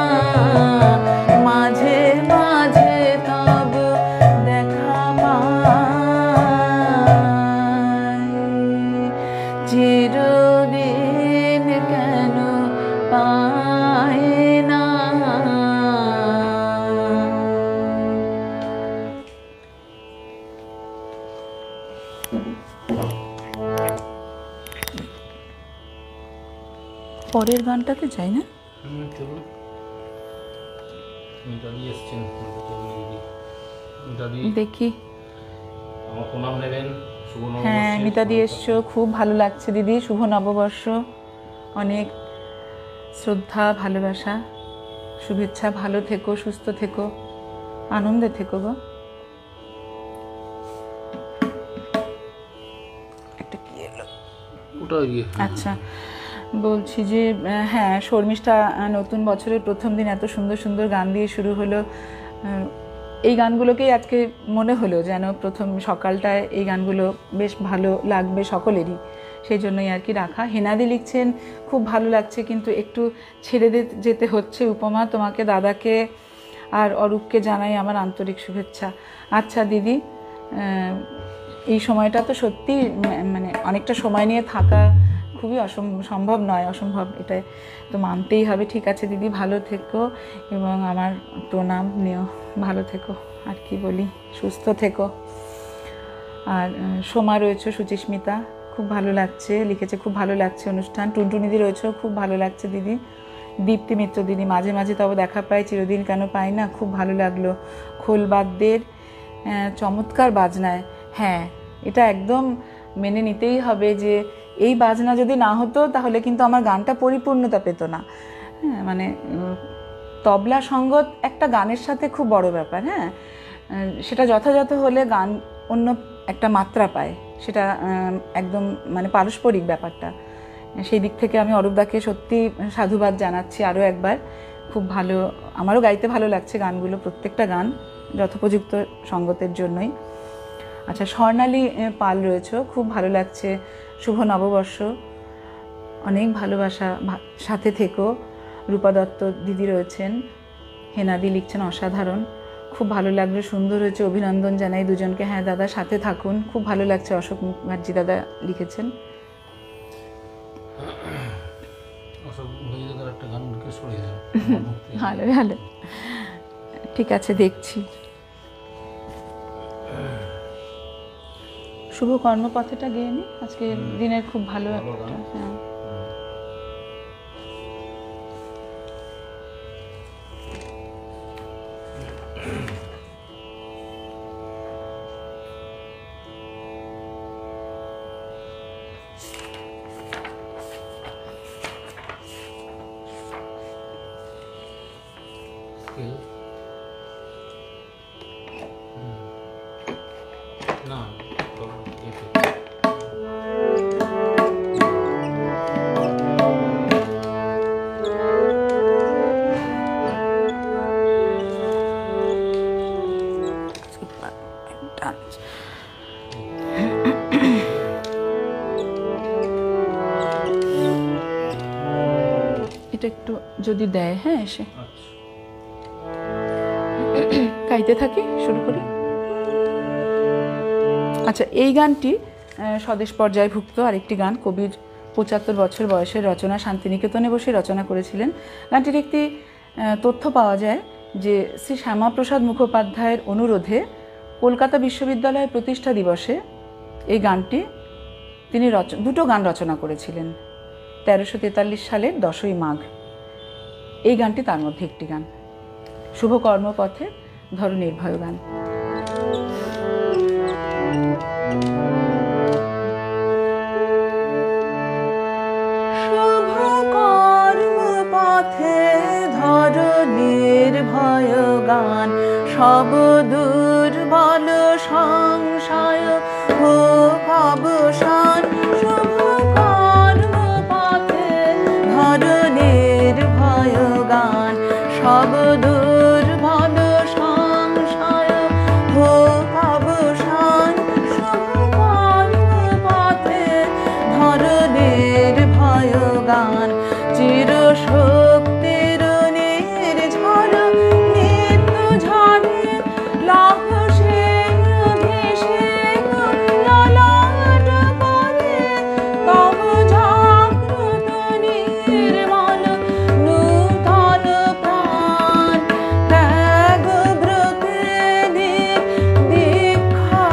মাঝে মাঝে তব দেখা পাই, চিরদিন কেন পাই না। পরের গানটাতে যাই না? চলুন। মিতাদি এসছেন, মিতাদি দেখি। আমার প্রণাম নেবেন, শুভ হ্যাঁ, নববর্ষে। মিতাদি এসছো, খুব ভালো লাগছে দিদি। শুভ নববর্ষ, অনেক শ্রদ্ধা, ভালোবাসা, শুভেচ্ছা। ভালো থেকো, সুস্থ থেকো, আনন্দে থেকো গো। একটা কি এলো? ওটা ইয়ে আচ্ছা, বলছি যে হ্যাঁ, শর্মিষ্ঠা নতুন বছরের প্রথম দিন এত সুন্দর সুন্দর গান দিয়ে শুরু হলো। এই গানগুলোকেই আজকে মনে হলো যেন প্রথম সকালটায় এই গানগুলো বেশ ভালো লাগবে সকলেরই, সেই জন্যই আর কি রাখা। হেনাদি লিখছেন খুব ভালো লাগছে, কিন্তু একটু ছেড়ে যেতে হচ্ছে উপমা, তোমাকে, দাদাকে আর অরূপকে জানাই আমার আন্তরিক শুভেচ্ছা। আচ্ছা দিদি, এই সময়টা তো সত্যি মানে অনেকটা সময় নিয়ে থাকা খুবই সম্ভব নয়, অসম্ভব, এটাই তো মানতেই হবে। ঠিক আছে দিদি, ভালো থেকো এবং আমার প্রণাম নিও, ভালো থেকো। আর কি বলি, সুস্থ থেকো। আর সোমা রয়েছে, সুচিস্মিতা, খুব ভালো লাগছে লিখেছে, খুব ভালো লাগছে অনুষ্ঠান। টুনটুনিদি রয়েছে, খুব ভালো লাগছে দিদি। দীপ্তি মিত্র দিদি, মাঝে মাঝে তবে দেখা পাই, চিরদিন কেন পাই না, খুব ভালো লাগলো। খোলবাদ্যের চমৎকার বাজনায়, হ্যাঁ এটা একদম মেনে নিতেই হবে যে এই বাজনা যদি না হতো তাহলে কিন্তু আমার গানটা পরিপূর্ণতা পেত না। হ্যাঁ, মানে তবলা সঙ্গত একটা গানের সাথে খুব বড় ব্যাপার। হ্যাঁ, সেটা যথাযথ হলে গান অন্য একটা মাত্রা পায়, সেটা একদম মানে পারস্পরিক ব্যাপারটা। সেই দিক থেকে আমি অরূপদাকে সত্যি সাধুবাদ জানাচ্ছি আরও একবার। খুব ভালো, আমারও গাইতে ভালো লাগছে গানগুলো, প্রত্যেকটা গান যথোপযুক্ত সঙ্গতের জন্যই। আচ্ছা, স্বর্ণালী পাল রয়েছে, খুব ভালো লাগছে, শুভ নববর্ষ, অনেক ভালোবাসা, সাথে থেকো। রূপা দত্ত দিদি রয়েছেন, হেনাদি লিখছেন অসাধারণ, খুব ভালো লাগলো, সুন্দর হয়েছে, অভিনন্দন জানাই দুজনকে। হ্যাঁ দাদা, সাথে থাকুন, খুব ভালো লাগছে। অশোক মুখার্জি দাদা লিখেছেন। অশোক মুখার্জি দাদার একটা গান রিকোয়েস্ট করে দিলেন। ভালো ভালো, ঠিক আছে, দেখছি। শুভ কর্মপথেটা গেয়ে নি, আজকে দিনের খুব ভালো একটা। হ্যাঁ, না এটা একটু যদি দেয়। হ্যাঁ, এসে আচ্ছা গাইতে থাকি, শুরু করি। আচ্ছা, এই গানটি স্বদেশ পর্যায়ভুক্ত আরেকটি গান। কবির 75 বছর বয়সের রচনা, শান্তিনিকেতনে বসে রচনা করেছিলেন। গানটির একটি তথ্য পাওয়া যায় যে শ্রী শ্যামাপ্রসাদ মুখোপাধ্যায়ের অনুরোধে কলকাতা বিশ্ববিদ্যালয়ের প্রতিষ্ঠা দিবসে এই গানটি তিনি দুটো গান রচনা করেছিলেন 1343 সালের 10ই মাঘ। এই গানটি তার মধ্যে একটি গান। শুভ কর্মপথে ধরো নির্ভয় গান। শুভ কর্মপথে ধরো নির্ভয় গান, সব দুর্বল সংশয় হোক অবসান। শুভ কর্মপথে ধরো নির্ভয় গান, সব দুর্বল সংশয় হোক অবসান। শুভ কর্মপথে ধরো নির্ভয় গান, চির শক্তির নির্ঝর নিত্য ঝরে লাভসে ভেসে ললাট করে তব জাগ্রত নির্মল নূতন প্রাণ। ত্যাগ ব্রতে দীক্ষা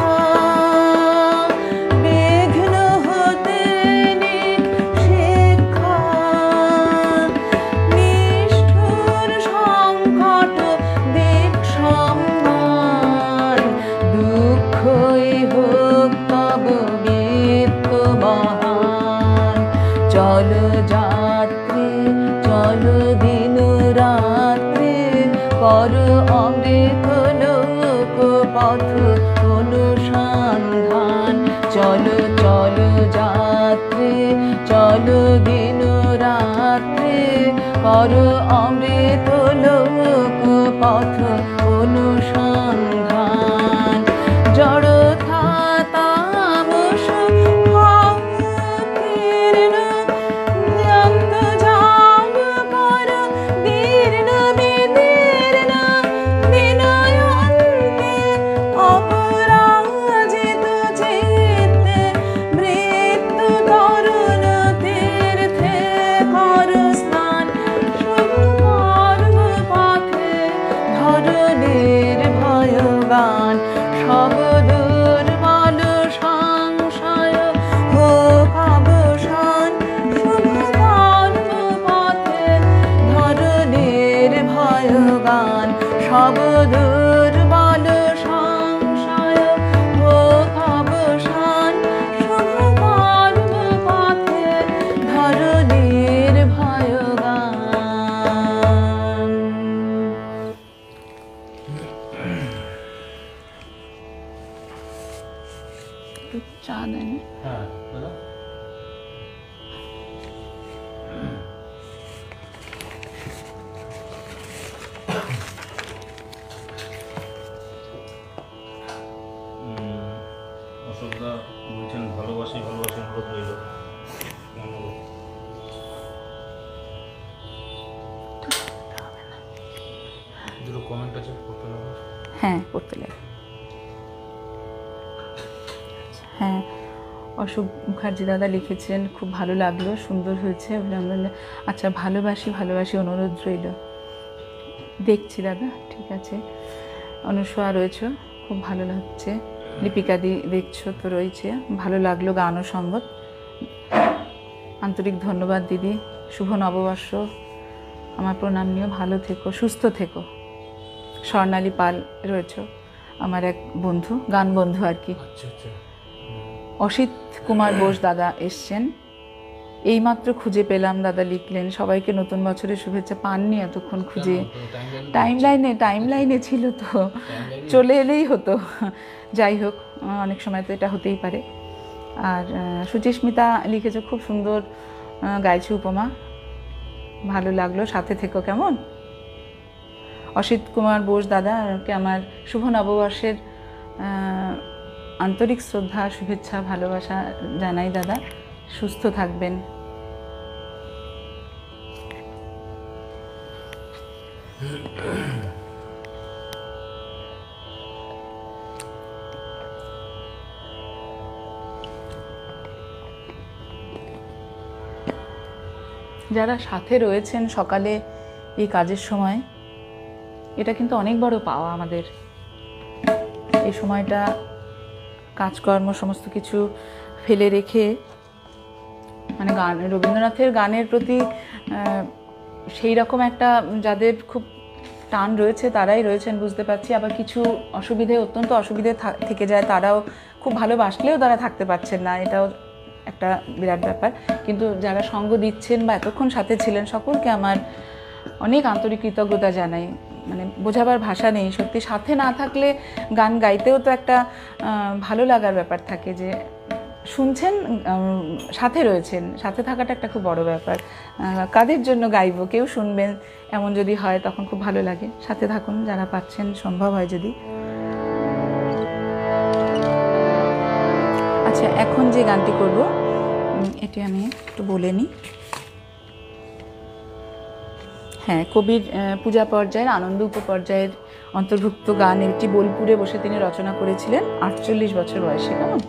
বিঘ্ন হতে শিক্ষা, নিষ্ঠুর সংকট দিক সম্মান। দুঃখই হোক তব বিত্তবান। চলো যাত্রী চলো দিন রাত্রি, করো অমৃত লোক পথ অনুসন্ধান। চলো চলো যাত্রী চলো দিন রাত্রি, করো অমৃত লোক পথ অনুসন্ধান। জড়তা তামস ভাবকীর্ণ জ্ঞাত জাগ কর দীর্ণ বিদীর্ণ বিনয়ন্তে অপরাজিত চিত্তে মৃত্যু তরুণ তীর্থে কর স্নান। শুভ কর্মপথে ধরো নির্ভয় গান, সব দুর্বল সংশয় হোক অবসান। শুভ কর্মপথে ধরো নির্ভয় গান, সব দুর্বল সংশয় হোক অবসান। শুভ কর্মপথে ধরো নির্ভয় গান। একটু চা দেন। হ্যাঁ দাদা অশোকদা বলছেন ভালোবাসি ভালোবাসি অনুরোধ রইল। ধন্যবাদ। দুটো কমেন্ট আছে পড়তে লাগবে। হ্যাঁ পড়তে লাগে। হ্যাঁ, অশোক মুখার্জি দাদা লিখেছেন, খুব ভালো লাগলো, সুন্দর হয়েছে, অভিনন্দন। আচ্ছা, ভালোবাসি ভালোবাসি অনুরোধ রইল। দেখছি দাদা, ঠিক আছে। অনুসয়া রয়েছে, খুব ভালো লাগছে। লিপিকা দি দেখছো তো রয়েছে, ভালো লাগলো গান ও সঙ্গত। আন্তরিক ধন্যবাদ দিদি, শুভ নববর্ষ, আমার প্রণাম নিও, ভালো থেকো, সুস্থ থেকো। স্বর্ণালী পাল রয়েছে, আমার এক বন্ধু, গান বন্ধু আর কি। আচ্ছা আচ্ছা। অসিত কুমার বোস দাদা এসছেন, এইমাত্র খুঁজে পেলাম দাদা লিখলেন, সবাইকে নতুন বছরের শুভেচ্ছা। পাননি এতক্ষণ খুঁজে? টাইম লাইনে ছিল তো, চলে এলেই হতো। যাই হোক, অনেক সময় তো এটা হতেই পারে। আর সুচিস্মিতা লিখেছে, খুব সুন্দর গাইছে উপমা, ভালো লাগলো, সাথে থেকো কেমন। অসিত কুমার বোস দাদাকে আমার শুভ নববর্ষের আন্তরিক শ্রদ্ধা, শুভেচ্ছা, ভালোবাসা জানাই দাদা, সুস্থ থাকবেন। যারা সাথে রয়েছেন সকালে এই কাজের সময়, এটা কিন্তু অনেক বড় পাওয়া আমাদের। এই সময়টা কাজকর্ম সমস্ত কিছু ফেলে রেখে, মানে গান, রবীন্দ্রনাথের গানের প্রতি সেই রকম একটা, যাদের খুব টান রয়েছে তারাই রয়েছেন বুঝতে পারছি, আবার কিছু অসুবিধে, অত্যন্ত অসুবিধে থেকে যায়, তারাও খুব ভালোবাসলেও তারা থাকতে পারছেন না, এটাও একটা বিরাট ব্যাপার। কিন্তু যারা সঙ্গ দিচ্ছেন বা এতক্ষণ সাথে ছিলেন, সকলকে আমার অনেক আন্তরিক কৃতজ্ঞতা জানাই। মানে বোঝাবার ভাষা নেই, সত্যি। সাথে না থাকলে গান গাইতেও তো একটা ভালো লাগার ব্যাপার থাকে, যে শুনছেন, সাথে রয়েছেন, সাথে থাকাটা একটা খুব বড় ব্যাপার। কাদের জন্য গাইবো, কেউ শুনবেন এমন যদি হয় তখন খুব ভালো লাগে। সাথে থাকুন যারা পাচ্ছেন, সম্ভব হয় যদি। আচ্ছা, এখন যে গানটি করব এটি আমি একটু বলে নিই। হ্যাঁ, কবির পূজা পর্যায়ের, আনন্দ উপপর্যায়ের অন্তর্ভুক্ত গান। এটি বোলপুরে বসে তিনি রচনা করেছিলেন 48 বছর বয়সে। কেমন?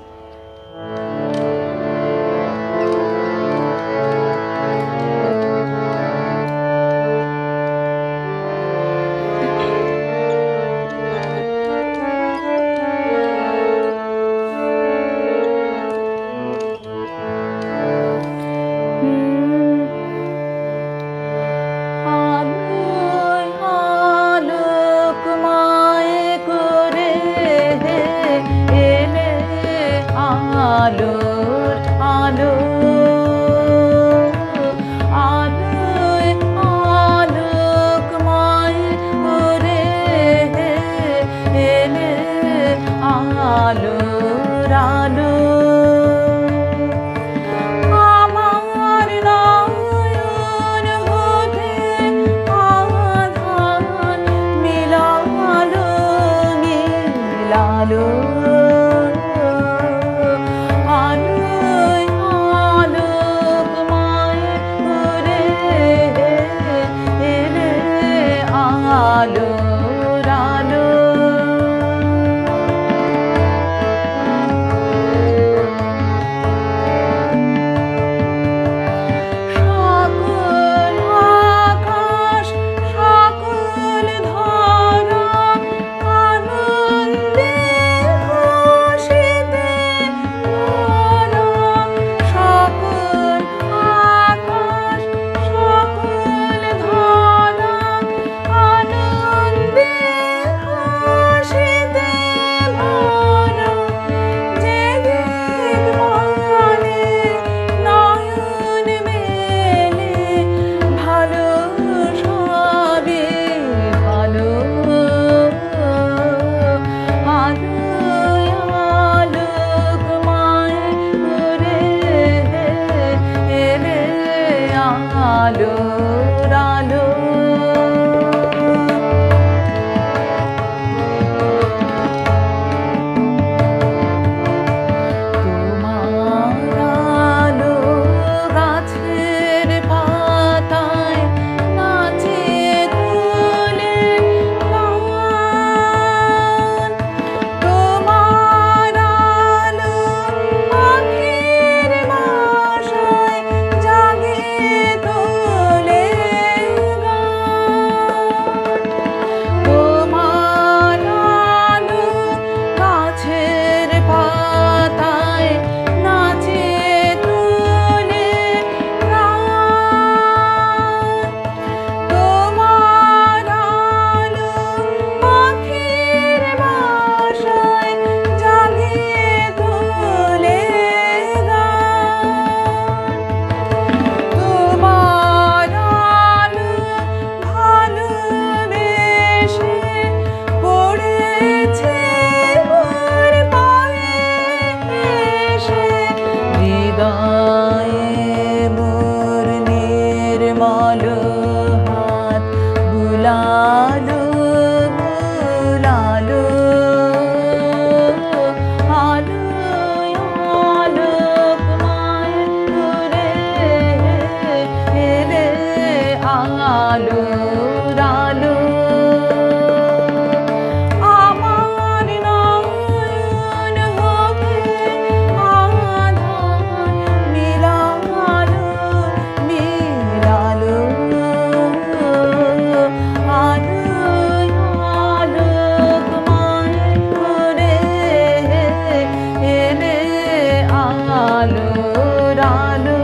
আলো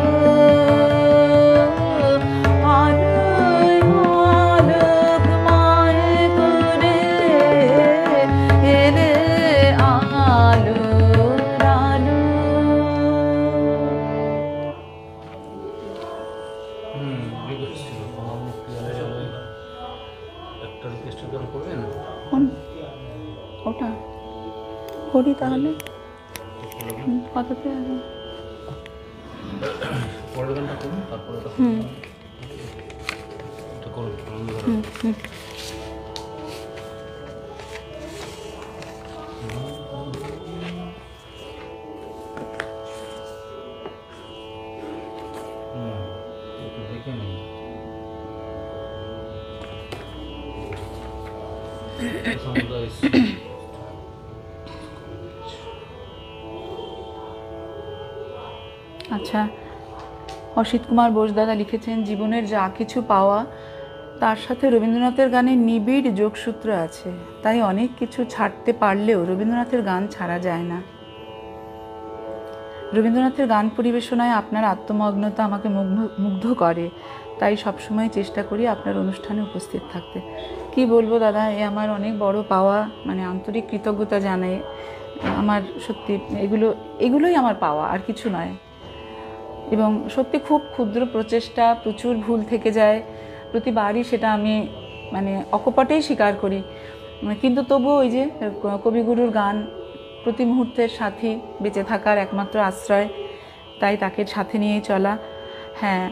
আলোয় আলোকময় করে এলে আলোর আলো। রিকোয়েস্ট ছিল তোমার মুক্তি আলোয় আলোয় একটা রিকোয়েস্টের গান করবেন? কোন ওটা করি তাহলে কততে হবে? পরের গানটা করুন, তারপরে ওটা এটা করুন আনন্দধারা। একটু দেখে নিন। সমুদায় আচ্ছা, অসিত কুমার বোস দাদা লিখেছেন, জীবনের যা কিছু পাওয়া তার সাথে রবীন্দ্রনাথের গানের নিবিড় যোগসূত্র আছে, তাই অনেক কিছু ছাড়তে পারলেও রবীন্দ্রনাথের গান ছাড়া যায় না। রবীন্দ্রনাথের গান পরিবেশনায় আপনার আত্মমগ্নতা আমাকে মুগ্ধ করে, তাই সবসময় চেষ্টা করি আপনার অনুষ্ঠানে উপস্থিত থাকতে। কি বলবো দাদা, এ আমার অনেক বড় পাওয়া, মানে আন্তরিক কৃতজ্ঞতা জানাই। আমার সত্যি এগুলোই আমার পাওয়া, আর কিছু নয়। এবং সত্যি খুব ক্ষুদ্র প্রচেষ্টা, প্রচুর ভুল থেকে যায় প্রতিবারই, সেটা আমি মানে অকপটেই স্বীকার করি, কিন্তু তবুও ওই যে কবিগুরুর গান প্রতি মুহূর্তের সাথী, বেঁচে থাকার একমাত্র আশ্রয়, তাই তাকে সাথে নিয়েই চলা। হ্যাঁ,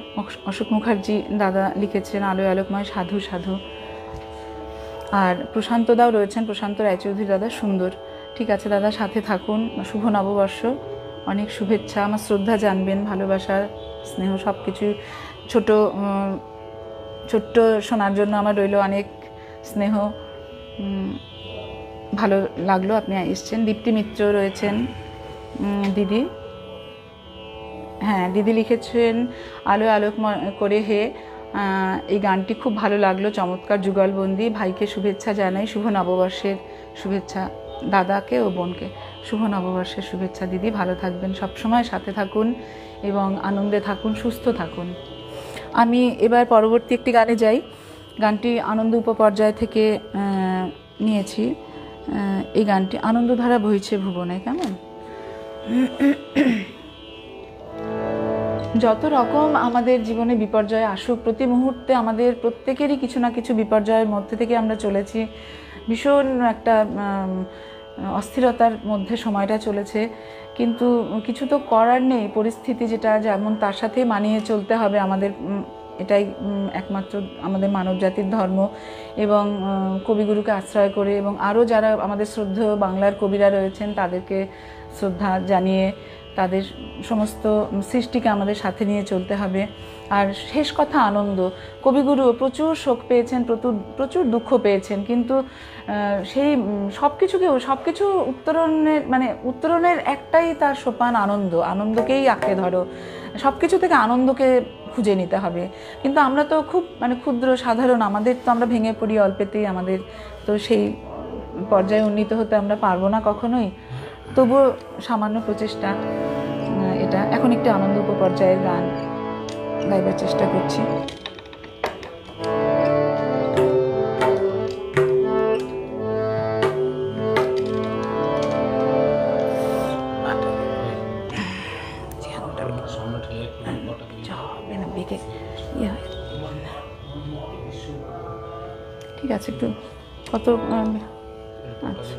অশোক মুখার্জি দাদা লিখেছেন আলোয় আলোকময় সাধু সাধু। আর প্রশান্ত দাও রয়েছেন, প্রশান্ত রায়চৌধুরী দাদা, সুন্দর। ঠিক আছে দাদা, সাথে থাকুন। শুভ নববর্ষ, অনেক শুভেচ্ছা, আমার শ্রদ্ধা জানবেন, ভালোবাসা স্নেহ সব কিছু। ছোট্ট শোনার জন্য আমার রইল অনেক স্নেহ। ভালো লাগলো আপনি এসছেন। দীপ্তি মিত্র রয়েছেন, দিদি। হ্যাঁ, দিদি লিখেছেন আলোয় আলোক করে হে, এই গানটি খুব ভালো লাগলো, চমৎকার যুগলবন্দি। ভাইকে শুভেচ্ছা জানাই, শুভ নববর্ষের শুভেচ্ছা দাদাকে ও বোনকে। শুভ নববর্ষের শুভেচ্ছা দিদি, ভালো থাকবেন, সবসময় সাথে থাকুন এবং আনন্দে থাকুন, সুস্থ থাকুন। আমি এবার পরবর্তী একটি গানে যাই। গানটি আনন্দ উপপর্যায় থেকে নিয়েছি। এই গানটি আনন্দধারা বইছে ভুবনে, কেমন? যত রকম আমাদের জীবনে বিপর্যয় আসুক, প্রতি মুহূর্তে আমাদের প্রত্যেকেরই কিছু না কিছু বিপর্যয়ের মধ্যে থেকে আমরা চলেছি। ভীষণ একটা অস্থিরতার মধ্যে সময়টা চলেছে, কিন্তু কিছু তো করার নেই। পরিস্থিতি যেটা যেমন তার সাথে মানিয়ে চলতে হবে আমাদের, এটাই একমাত্র আমাদের মানব জাতির ধর্ম। এবং কবিগুরুকে আশ্রয় করে এবং আরও যারা আমাদের শ্রদ্ধেয় বাংলার কবিরা রয়েছেন তাদেরকে শ্রদ্ধা জানিয়ে তাদের সমস্ত সৃষ্টিকে আমাদের সাথে নিয়ে চলতে হবে। আর শেষ কথা আনন্দ। কবিগুরু প্রচুর শোক পেয়েছেন, প্রচুর দুঃখ পেয়েছেন, কিন্তু সেই সব কিছু উত্তরণের একটাই তার সোপান, আনন্দকেই আঁকড়ে ধরো। সব কিছু থেকে আনন্দকে খুঁজে নিতে হবে। কিন্তু আমরা তো খুব ক্ষুদ্র সাধারণ, আমাদের তো আমরা ভেঙে পড়ি অল্পেতেই, আমাদের তো সেই পর্যায়ে উন্নীত হতে আমরা পারবো না কখনোই। তবুও সামান্য প্রচেষ্টা এটা। এখন একটি আনন্দ উপপর্যায়ের গান গাইবার চেষ্টা করছি। ঠিক আছে, একটু কত আচ্ছা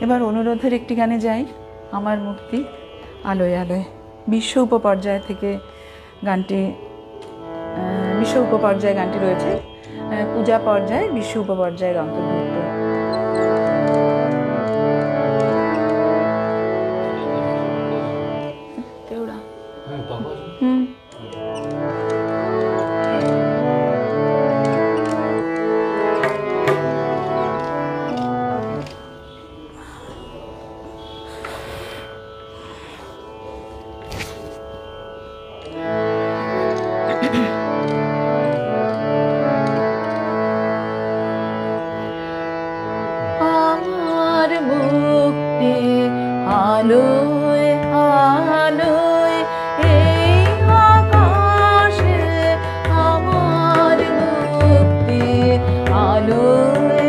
এবার অনুরোধের একটি গানে যাই, আমার মুক্তি আলোয় আলোয়। বিশ্ব উপপর্যায় থেকে গানটি, বিশ্ব উপপর্যায়ে গানটি রয়েছে, পূজা পর্যায়ে বিশ্ব উপপর্যায়ের অন্তর্ভুক্ত। আমার মুক্তি আলোয় আলোয় এই আকাশে, আমার মুক্তি আলোয়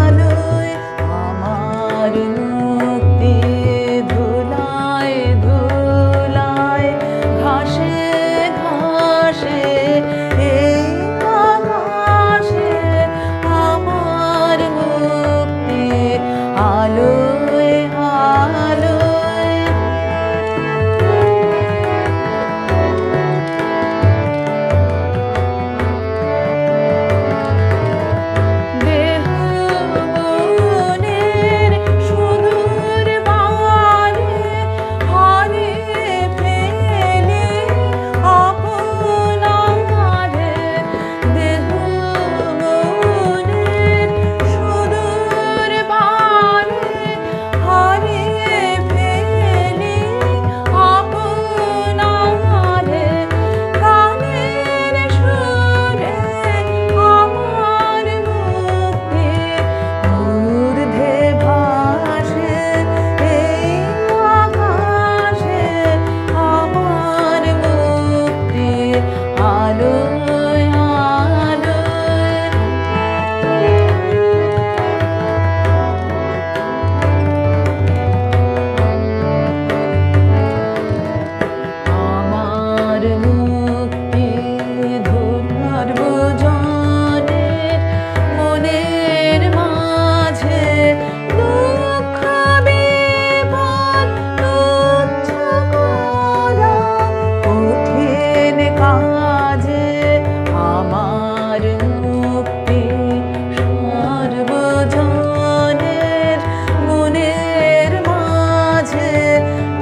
আলোয়, আমার মুক্তি ধুলায় ধুলায়, ঘাসে ঘাসে এই আকাশে, আমার মুক্তি আলোয় আলোয়। দেহ মনের সুদূর বারে হারিয়ে ফেলে আপনারে, দেহ মনের সুদূর বারে হারিয়ে ফেলে আপনারে, গানের সুরে আমার মুক্তি ঊর্ধ্বে ভাসে এই আকাশে, আমার মুক্তি আলোয় আলোয়। আমার মুক্তি ধর্মজনের মনের মাঝে, দুঃখ বিপদ তুচ্ছ করা কঠিন কাজে, আমার মুক্তি সর্বজনের মনের মাঝে,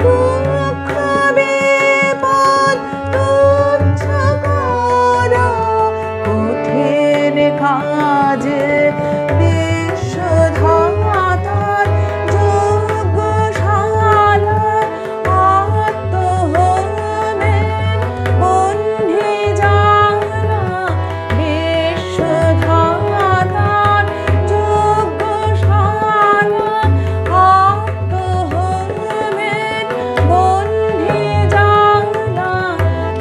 দুঃখ বিপদ তুচ্ছ করা কঠিন কাজে, বিশ্বধাতার যজ্ঞশালা আত্মহোমের বন্ধি জালা, বিশ্বধাতার যজ্ঞশালা আত্মহোমের বন্ধি জালা,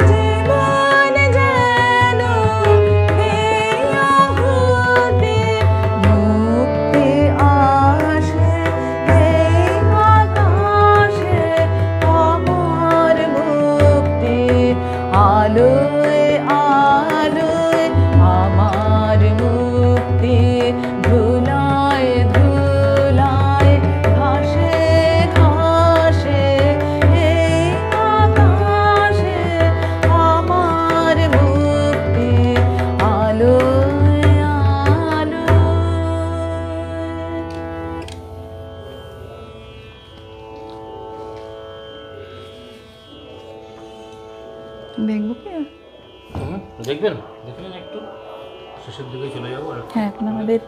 জীবন যেন এই আহুতি, মুক্তি আসে এই আকাশে, আমার মুক্তি আলোয় আলোয়, আমার মুক্তি ধুলায় ধুলায়, ঘাসে ঘাসে এই আকাশে, আমার মুক্তি আলোয় আলোয়। দেখবো কি? দেখবেন, দেখলেন একটু শেষের দিকে চলে যাবো। আর হ্যাঁ, এখন আমাদের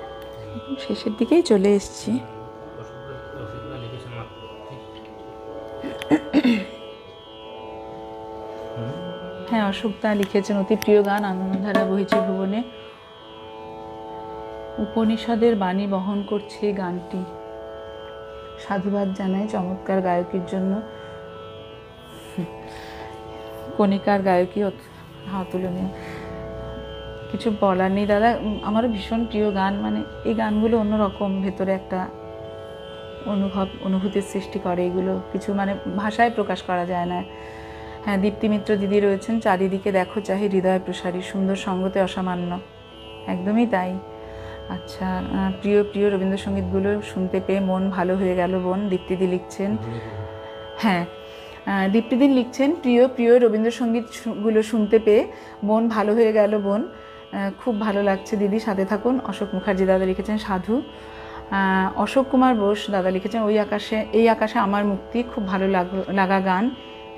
শেষের দিকেই চলে এসেছি। অসুবিধা লিখেছেন মাত্র, ঠিক? হ্যাঁ, অশোকদা লিখেছেন অতি প্রিয় গান আনন্দধারা বহিছে ভুবনে, উপনিষদের বাণী বহন করছে এই গানটি। সাধুবাদ জানাই চমৎকার গায়কের জন্য। কণিকার গায়কী অতুলনীয়, কিছু বলার নেই দাদা। আমারও ভীষণ প্রিয় গান, মানে এই গানগুলো অন্যরকম, ভেতরে একটা অনুভূতির সৃষ্টি করে। এগুলো কিছু মানে ভাষায় প্রকাশ করা যায় না। হ্যাঁ, দীপ্তি মিত্র দিদি রয়েছেন, চারিদিকে দেখো চাহি হৃদয় প্রসারী, সুন্দর সঙ্গতে অসামান্য, একদমই তাই। আচ্ছা, প্রিয় প্রিয় রবীন্দ্রসঙ্গীতগুলো শুনতে পেয়ে মন ভালো হয়ে গেল বোন, দীপ্তিদি লিখছেন। হ্যাঁ, দীপ্তিদি লিখছেন, প্রিয় প্রিয় রবীন্দ্রসঙ্গীতগুলো শুনতে পেয়ে মন ভালো হয়ে গেল বোন, খুব ভালো লাগছে দিদি, সাথে থাকুন। অশোক মুখার্জি দাদা লিখেছেন সাধু। অশোক কুমার বোস দাদা লিখেছেন এই আকাশে আমার মুক্তি, খুব ভালো লাগা গান,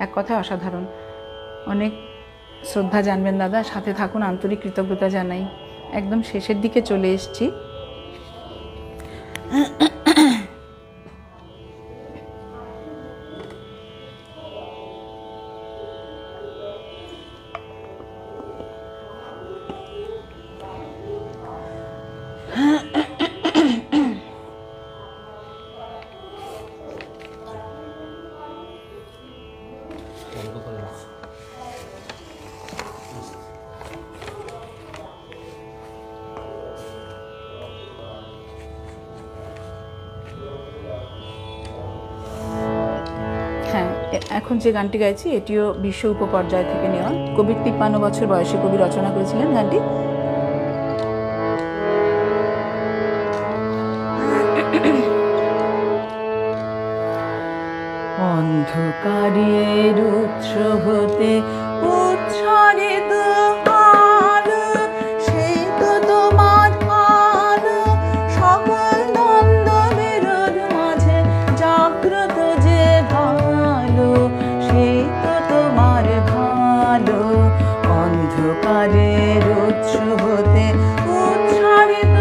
এক কথায় অসাধারণ। অনেক শ্রদ্ধা জানবেন দাদা, সাথে থাকুন, আন্তরিক কৃতজ্ঞতা জানাই। একদম শেষের দিকে চলে এসেছি। এখন যে গানটি গাইছি এটিও বিশ্ব উপপর্যায় থেকে নেওয়া। কবির 53 বছর বয়সে কবি রচনা করেছিলেন গানটি। অন্ধকারের উৎস হতে উচ্ছারিত আলো, সেই তো তোমার আলো, সকল দ্বন্দ্ব বিরোধ মাঝে জাগ্রত যে ভালো, সেই তো তোমার ভালো। অন্ধকারের উৎস হতে উচ্ছারিত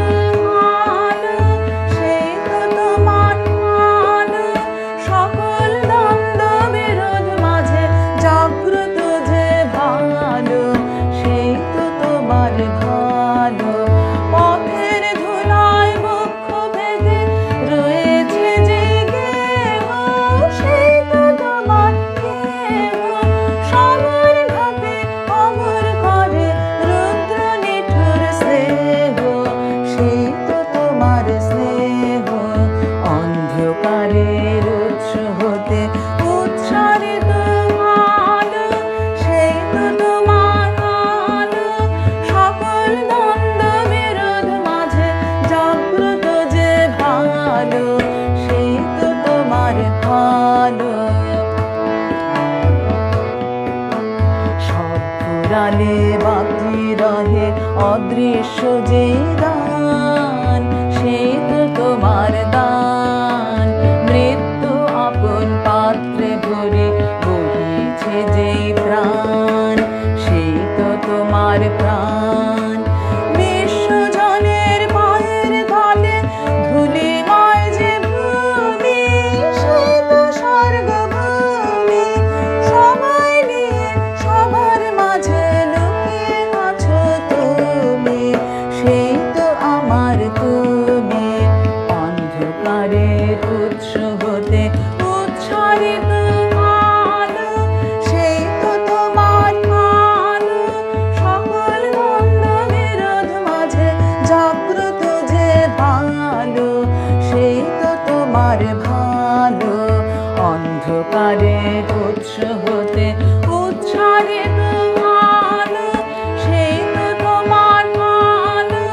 আলো, সেই তো তোমার আলো, সকল দ্বন্দ্ব বিরোধ মাঝে জাগ্রত যে ভালো, সেই তো তোমার ভালো। পথের ধুলায় বক্ষ ভেদে রয়েছে যে গেহ, সেই তো তোমার গেহ। সমর ঘাতে অমর করে রুদ্র নিঠুর স্নেহ, সেই তো তোমার স্নেহ। অন্ধকারের উৎস হতে উচ্ছারিত আলো, সেই তো তোমার আলো, সকল দ্বন্দ্ব বিরোধ মাঝে জাগ্রত যে ভালো, সেই তো তোমার ভালো। সব ফুরালে বাকি রহে অদৃশ্য যে দান, সেই তো তোমার দান। মৃত্যু আপন পাত্রে ভরে বহিছে যেই প্রাণ, সেই তো তোমার প্রাণ। বিশ্বজনের পায়ের তলে ধূলিময় যে ভূমি, সেই তো স্বর্গভূমি। সময় নিয়ে সবার মাঝে লুকিয়ে আছো তুমি, সেই তো আমার তুমি। অন্ধকারের উৎস হতে উচ্ছারিত আলো, সেই তো তোমার আলো, সকল দ্বন্দ্ব বিরোধ মাঝে জাগ্রত যে ভালো, সেই তো তোমার ভালো। অন্ধকারের উৎস হতে উচ্ছারিত আলো, সেই তো তোমার আলো,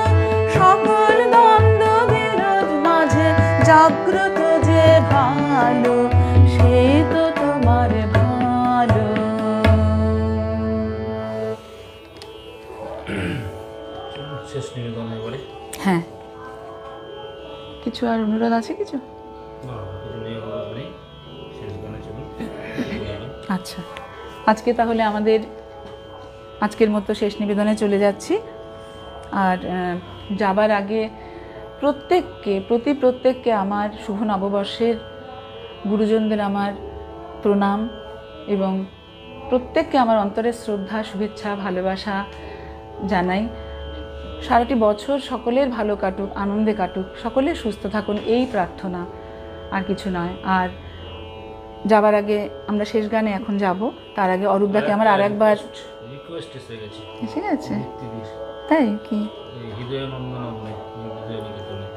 সকল দ্বন্দ্ব বিরোধ মাঝে জাগ্রত যে ভালো, সেই তো তোমার ভালো। শেষ নিবেদন এবারে। হ্যাঁ, কিছু আর অনুরোধ আছে কিছু? না, কিছু নেই, অনুরোধ নেই। শেষ গানে চলুন। আচ্ছা, আজকে তাহলে আমাদের আজকের মতো শেষ নিবেদনে চলে যাচ্ছি। আর যাবার আগে প্রত্যেককে আমার শুভ নববর্ষের গুরুজনদের আমার প্রণাম, এবং প্রত্যেককে আমার অন্তরের শ্রদ্ধা, শুভেচ্ছা, ভালোবাসা জানাই। সারাটি বছর সকলের ভালো কাটুক, আনন্দে কাটুক, সকলে সুস্থ থাকুন, এই প্রার্থনা, আর কিছু নয়। আর যাবার আগে আমরা শেষ গানে এখন যাব, তার আগে অরূপদাকে আমার আর একবার রিকোয়েস্ট এসে গেছে। এসে গেছে? দীপ্তিদির। তাই কি? এই হৃদয়ানন্দন বনে, হৃদয় নিকেতনে।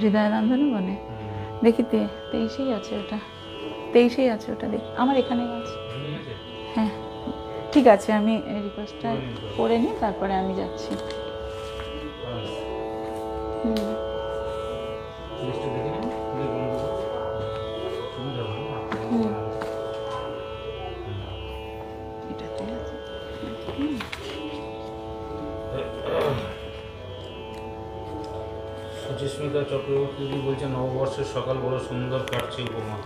হৃদয়ানন্দন বনে দেখি 23-এই আছে ওটা, 23-এই আছে ওটা, দেখি আমার এখানেই আছে। হ্যাঁ ঠিক আছে, আমি রিকোয়েস্টটা করে নিই, তারপরে আমি যাচ্ছি। এটাতে আছে। সুচিস্মিতা চক্রবর্তী বলছে নববর্ষের সকাল বড় সুন্দর কাটছে উপমা।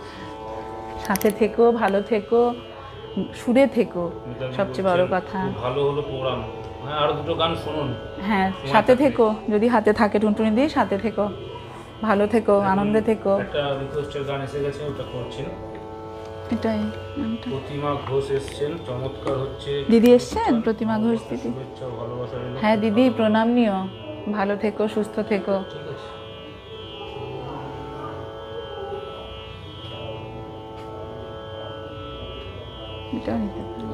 সাথে থেকো, ভালো থেকো, সুরে থেকো, মিতালি সবচেয়ে বড় বলছেন, কথা। খুব ভালো হলো প্রোগ্রাম। হ্যাঁ, আরো দুটো গান শুনুন। হ্যাঁ, সাথে থেকো, যদি হাতে থাকে টুনটুনি দিয়ে সাথে থেকো, ভালো থেকো, আনন্দে থেকো। একটা রিকোয়েস্টের গান এসে গেছে, ওটা করছেন। এটাই গানটা। প্রতিমা ঘোষ এসছেন, চমৎকার হচ্ছে। দিদি এসছেন, প্রতিমা ঘোষ দিদি। শুভেচ্ছা ও ভালোবাসা রইল। হ্যাঁ দিদি, প্রণাম নিও, ভালো থেকো, সুস্থ থেকো। ঠিক আছে। এটাও নিতে পারেন,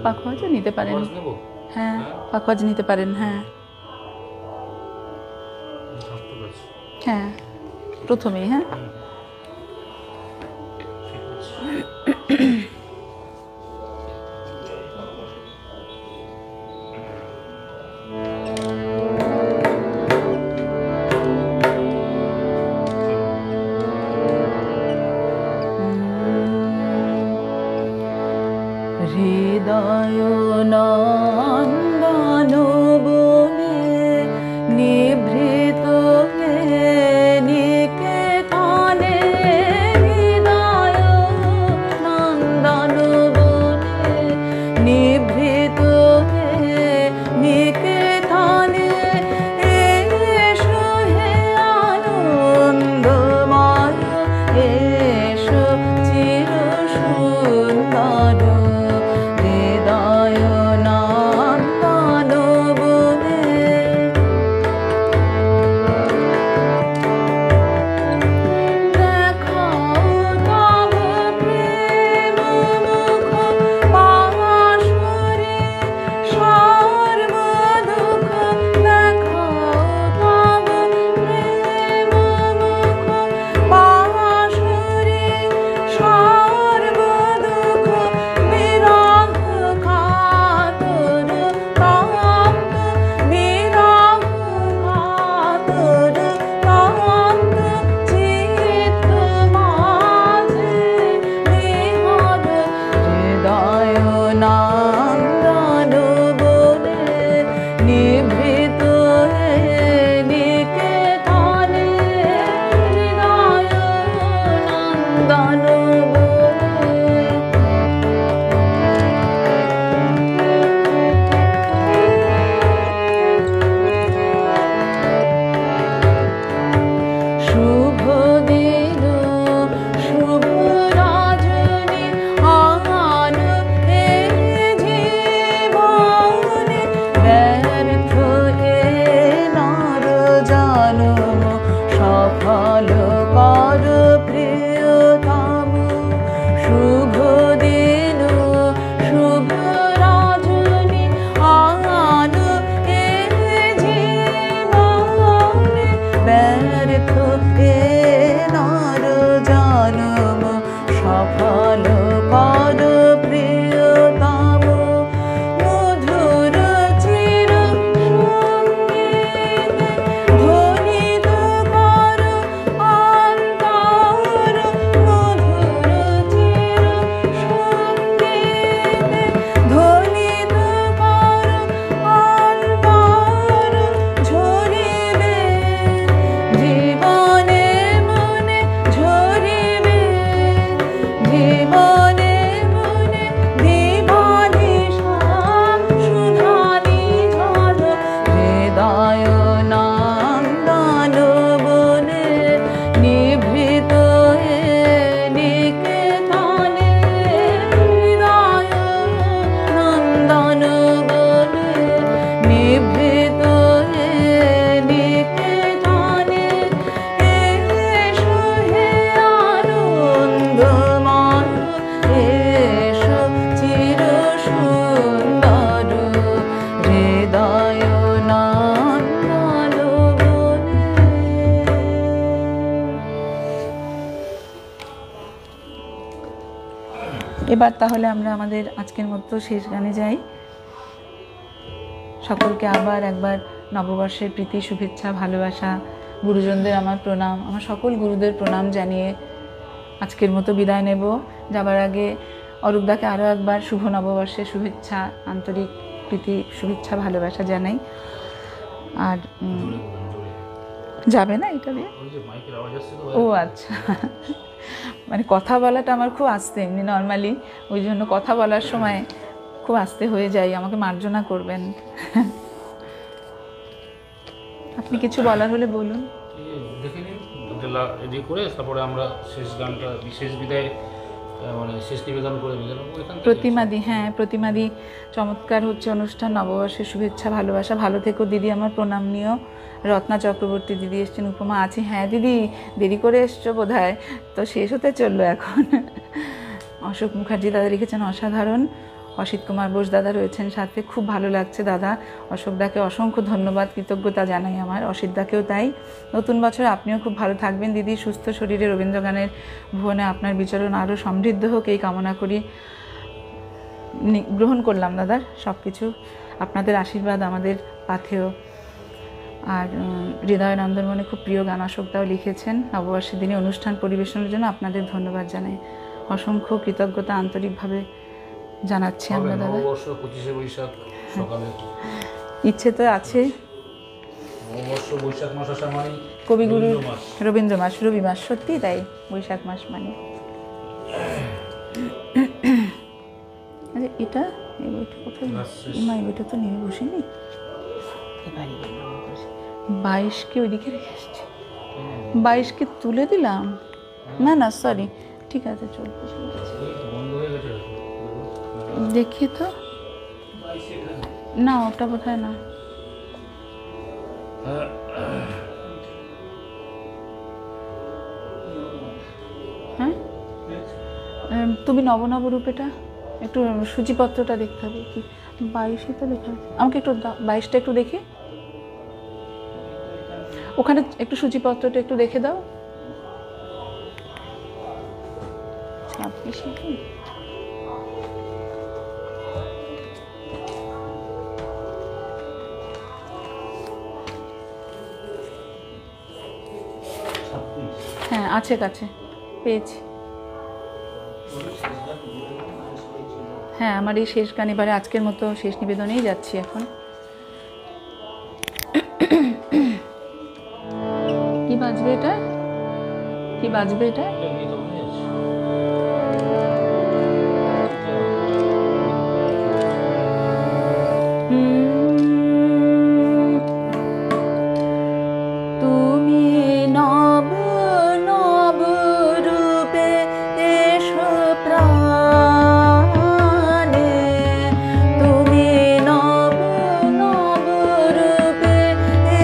পাখোয়াজও নিতে পারেন। আওয়াজ নেবো? হ্যাঁ, পাখোয়াজ নিতে পারেন। হ্যাঁ ঠিক আছে। হ্যাঁ, প্রথমেই। হ্যাঁ, ঠিক আছে। হৃদয় নন্দন বনে নিভৃত নিকেতনে, হৃদয় নন্দন বনে নিভৃত নিকেতনে, এসো হে আনন্দময়, এসো চির সুন্দর, হৃদয় নন্দন বনে। দেখাও তব প্রেম মুখ পাশরে সর্বদুঃখ, দেখাও তব প্রেম মুখ পাশরে সর্বদুঃখ, বিরহ কাতর তপ্ত, বিরহ কাতর তপ্ত চিত্ত মাঝে বিহর, হৃদয় নন্দন বনে নিভৃত নিকেতনে, হৃদয় নন্দন বনে। শুভ দিন, শুভ রজনী, আন এ জীবনে, ব্যর্থ এ নর জনম, সফল কর প্রিয়তম। শুভ দিন, শুভ রজনী, আন এ জীবনে, ব্যর্থ এ নর জনম, সফল কর প্রিয়তম। মধুর চির সঙ্গীতে ধ্বনিত কর অন্তর, মধুর চির সঙ্গীতে ধ্বনিত কর অন্তর, ঝরিবে জীবনে মনে, ঝরিবে জীবনে মনে, দিবানিশান সুধানি ঝর, হৃদয় নন্দন বনে নিভৃত নিকেতনে, হৃদয় নন্দন বনে নিভৃত নিকেতনে, এসো হে আনন্দময়, এসো চির সুন্দর, হৃদয় নন্দন বনে। এবার তাহলে আমরা আমাদের আজকের মতো শেষ গানে যাই। সকলকে আবার একবার নববর্ষের প্রীতি, শুভেচ্ছা, ভালোবাসা, গুরুজনদের আমার প্রণাম, আমার সকল গুরুদের প্রণাম জানিয়ে আজকের মতো বিদায় নেব। যাবার আগে অরূপদাকে আরও একবার শুভ নববর্ষের শুভেচ্ছা, আন্তরিক প্রীতি শুভেচ্ছা ভালোবাসা জানাই। আর জোরে বলুন, জোরে। যাবে না এটা দিয়ে? ওই যে মাইকের আওয়াজ আসছে তো। ও আচ্ছা, মানে কথা বলাটা আমার খুব আস্তে, এমনি নর্মালি, ওই জন্য কথা বলার সময় খুব আস্তে হয়ে যায়, আমাকে মার্জনা করবেন। আপনি কিছু বলার হলে বলুন। দেখে নিন রেডি করে, তারপরে আমরা শেষ গানটা, বিশেষ বিদায় মানে শেষ নিবেদন করে নিয়ে যাবো এখান থেকে। প্রতিমাদি, হ্যাঁ প্রতিমাদি চমৎকার হচ্ছে অনুষ্ঠান। নববর্ষের শুভেচ্ছা ভালোবাসা, ভালো থেকো দিদি, আমার প্রণাম নিও। রত্না চক্রবর্তী দিদি এসছেন, উপমা আছে। হ্যাঁ দিদি, দেরি করে এসছো বোধহয়, তো শেষ হতে চললো এখন। অশোক মুখার্জি দাদা লিখেছেন অসাধারণ। অসিত কুমার বোস দাদা রয়েছেন সাথে, খুব ভালো লাগছে দাদা। অশোক দাকে অসংখ্য ধন্যবাদ, কৃতজ্ঞতা জানাই আমার। অসিত দাকেও তাই। নতুন বছর আপনিও খুব ভালো থাকবেন দিদি, সুস্থ শরীরে রবীন্দ্রগানের ভুবনে আপনার বিচরণ আরও সমৃদ্ধ হোক এই কামনা করি। গ্রহণ করলাম দাদার সব কিছু, আপনাদের আশীর্বাদ আমাদের পাথেয়। আর হৃদয় নন্দনমনে খুব প্রিয় গান অশোকদাও লিখেছেন। নববর্ষের দিনে অনুষ্ঠান পরিবেশনের জন্য আপনাদের ধন্যবাদ জানাই, অসংখ্য কৃতজ্ঞতা আন্তরিকভাবে জানাচ্ছি আমরা দাদা। নববর্ষ 25শে বৈশাখ সকালে, ইচ্ছে তো আছে। নববর্ষ বৈশাখ মাস আসা মানে কবিগুরু রবীন্দ্র মাস। রবীন্দ্র মাস, রবি মাস, সত্যি তাই, বৈশাখ মাস মানে। আরে এটা, এই বইটা কোথায়? মা এই বইটা তো নিয়ে বসিনি, 22কে ওইদিকে রেখে এসছি, 22কে তুলে দিলাম। না না সরি, ঠিক আছে চলবে। বন্ধ হয়ে গেছে, দেখি তো, না ওটা বোধহয় না। হ্যাঁ তুমি নবনবরূপেটা একটু সূচিপত্রটা দেখতে হবে কি, 22-ই তো লেখা আছে। আমাকে একটু 22টা একটু দেখি, ওখানে একটু সূচিপত্রটা একটু দেখে দাও। 26 কি? হ্যাঁ আছে কাছে, পেয়েছি। হ্যাঁ আমার এই শেষ গান, এবারে আজকের মতো শেষ নিবেদনেই যাচ্ছি এখন। কি বাজবে এটা, কি বাজবে এটা? তুমি নব নব রূপে এসো প্রাণে, তুমি নব নব রূপে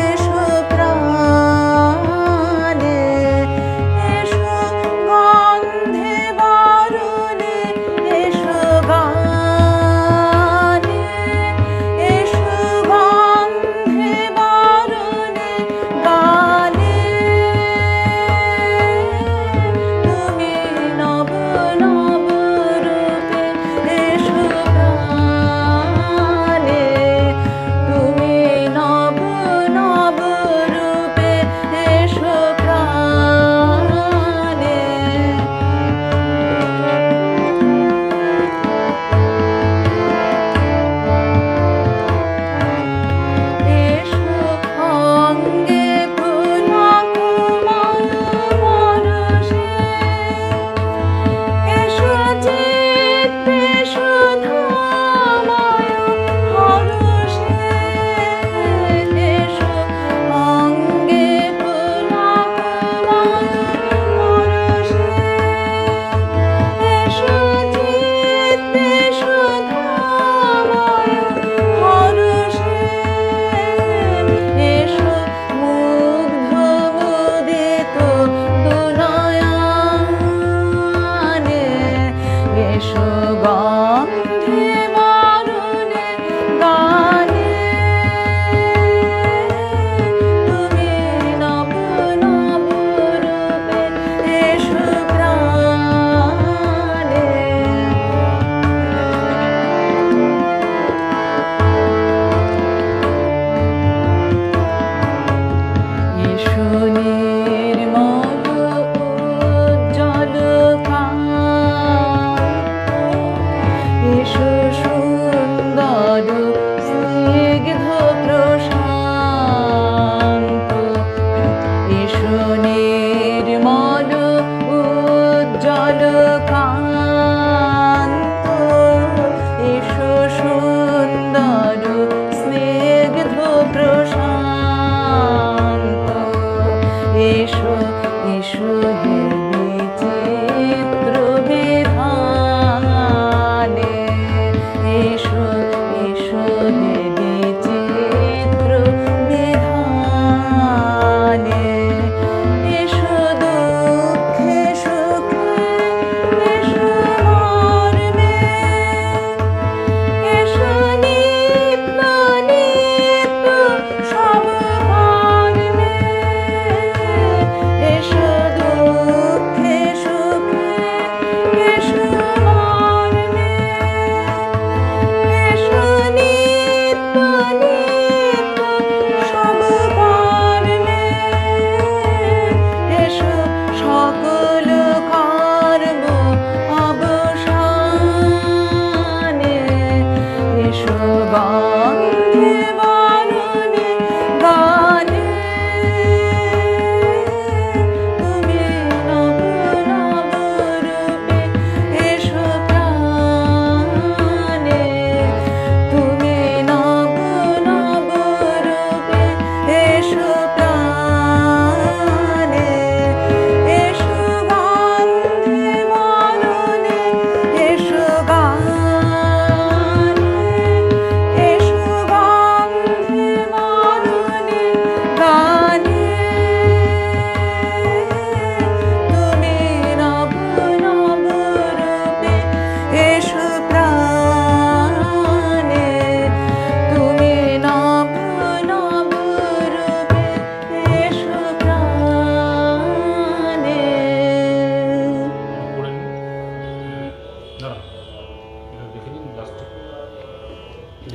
এসো প্রাণে, এসো গঙ্গা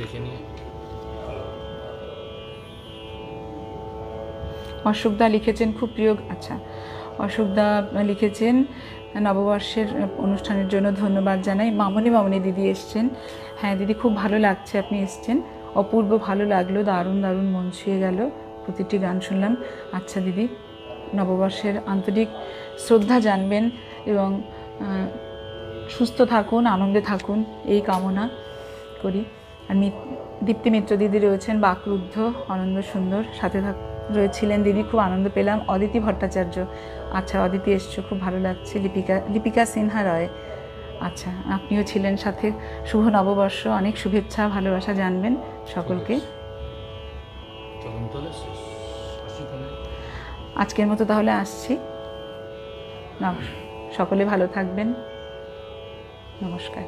দেখে নিয়ে অশোকদা লিখেছেন খুব প্রিয়, আচ্ছা অশোকদা লিখেছেন নববর্ষের অনুষ্ঠানের জন্য ধন্যবাদ জানাই। মামনি মামনি দিদি এসছেন, হ্যাঁ দিদি খুব ভালো লাগছে আপনি এসছেন, অপূর্ব ভালো লাগলো, দারুণ দারুণ মন ছুঁয়ে গেল, প্রতিটি গান শুনলাম। আচ্ছা দিদি, নববর্ষের আন্তরিক শ্রদ্ধা জানবেন এবং সুস্থ থাকুন, আনন্দে থাকুন এই কামনা করি। আর দীপ্তি মিত্র দিদি রয়েছেন, বাকরুদ্ধ আনন্দ সুন্দর, সাথে রয়েছিলেন দিদি, খুব আনন্দ পেলাম। অদিতি ভট্টাচার্য, আচ্ছা অদিতি এসছো, খুব ভালো লাগছে। লিপিকা সিনহা রয়, আচ্ছা আপনিও ছিলেন সাথে। শুভ নববর্ষ, অনেক শুভেচ্ছা ভালোবাসা জানবেন সকলকে। চলুন তাহলে আসি তাহলে। আজকের মতো তাহলে আসছি, সকলে ভালো থাকবেন, নমস্কার।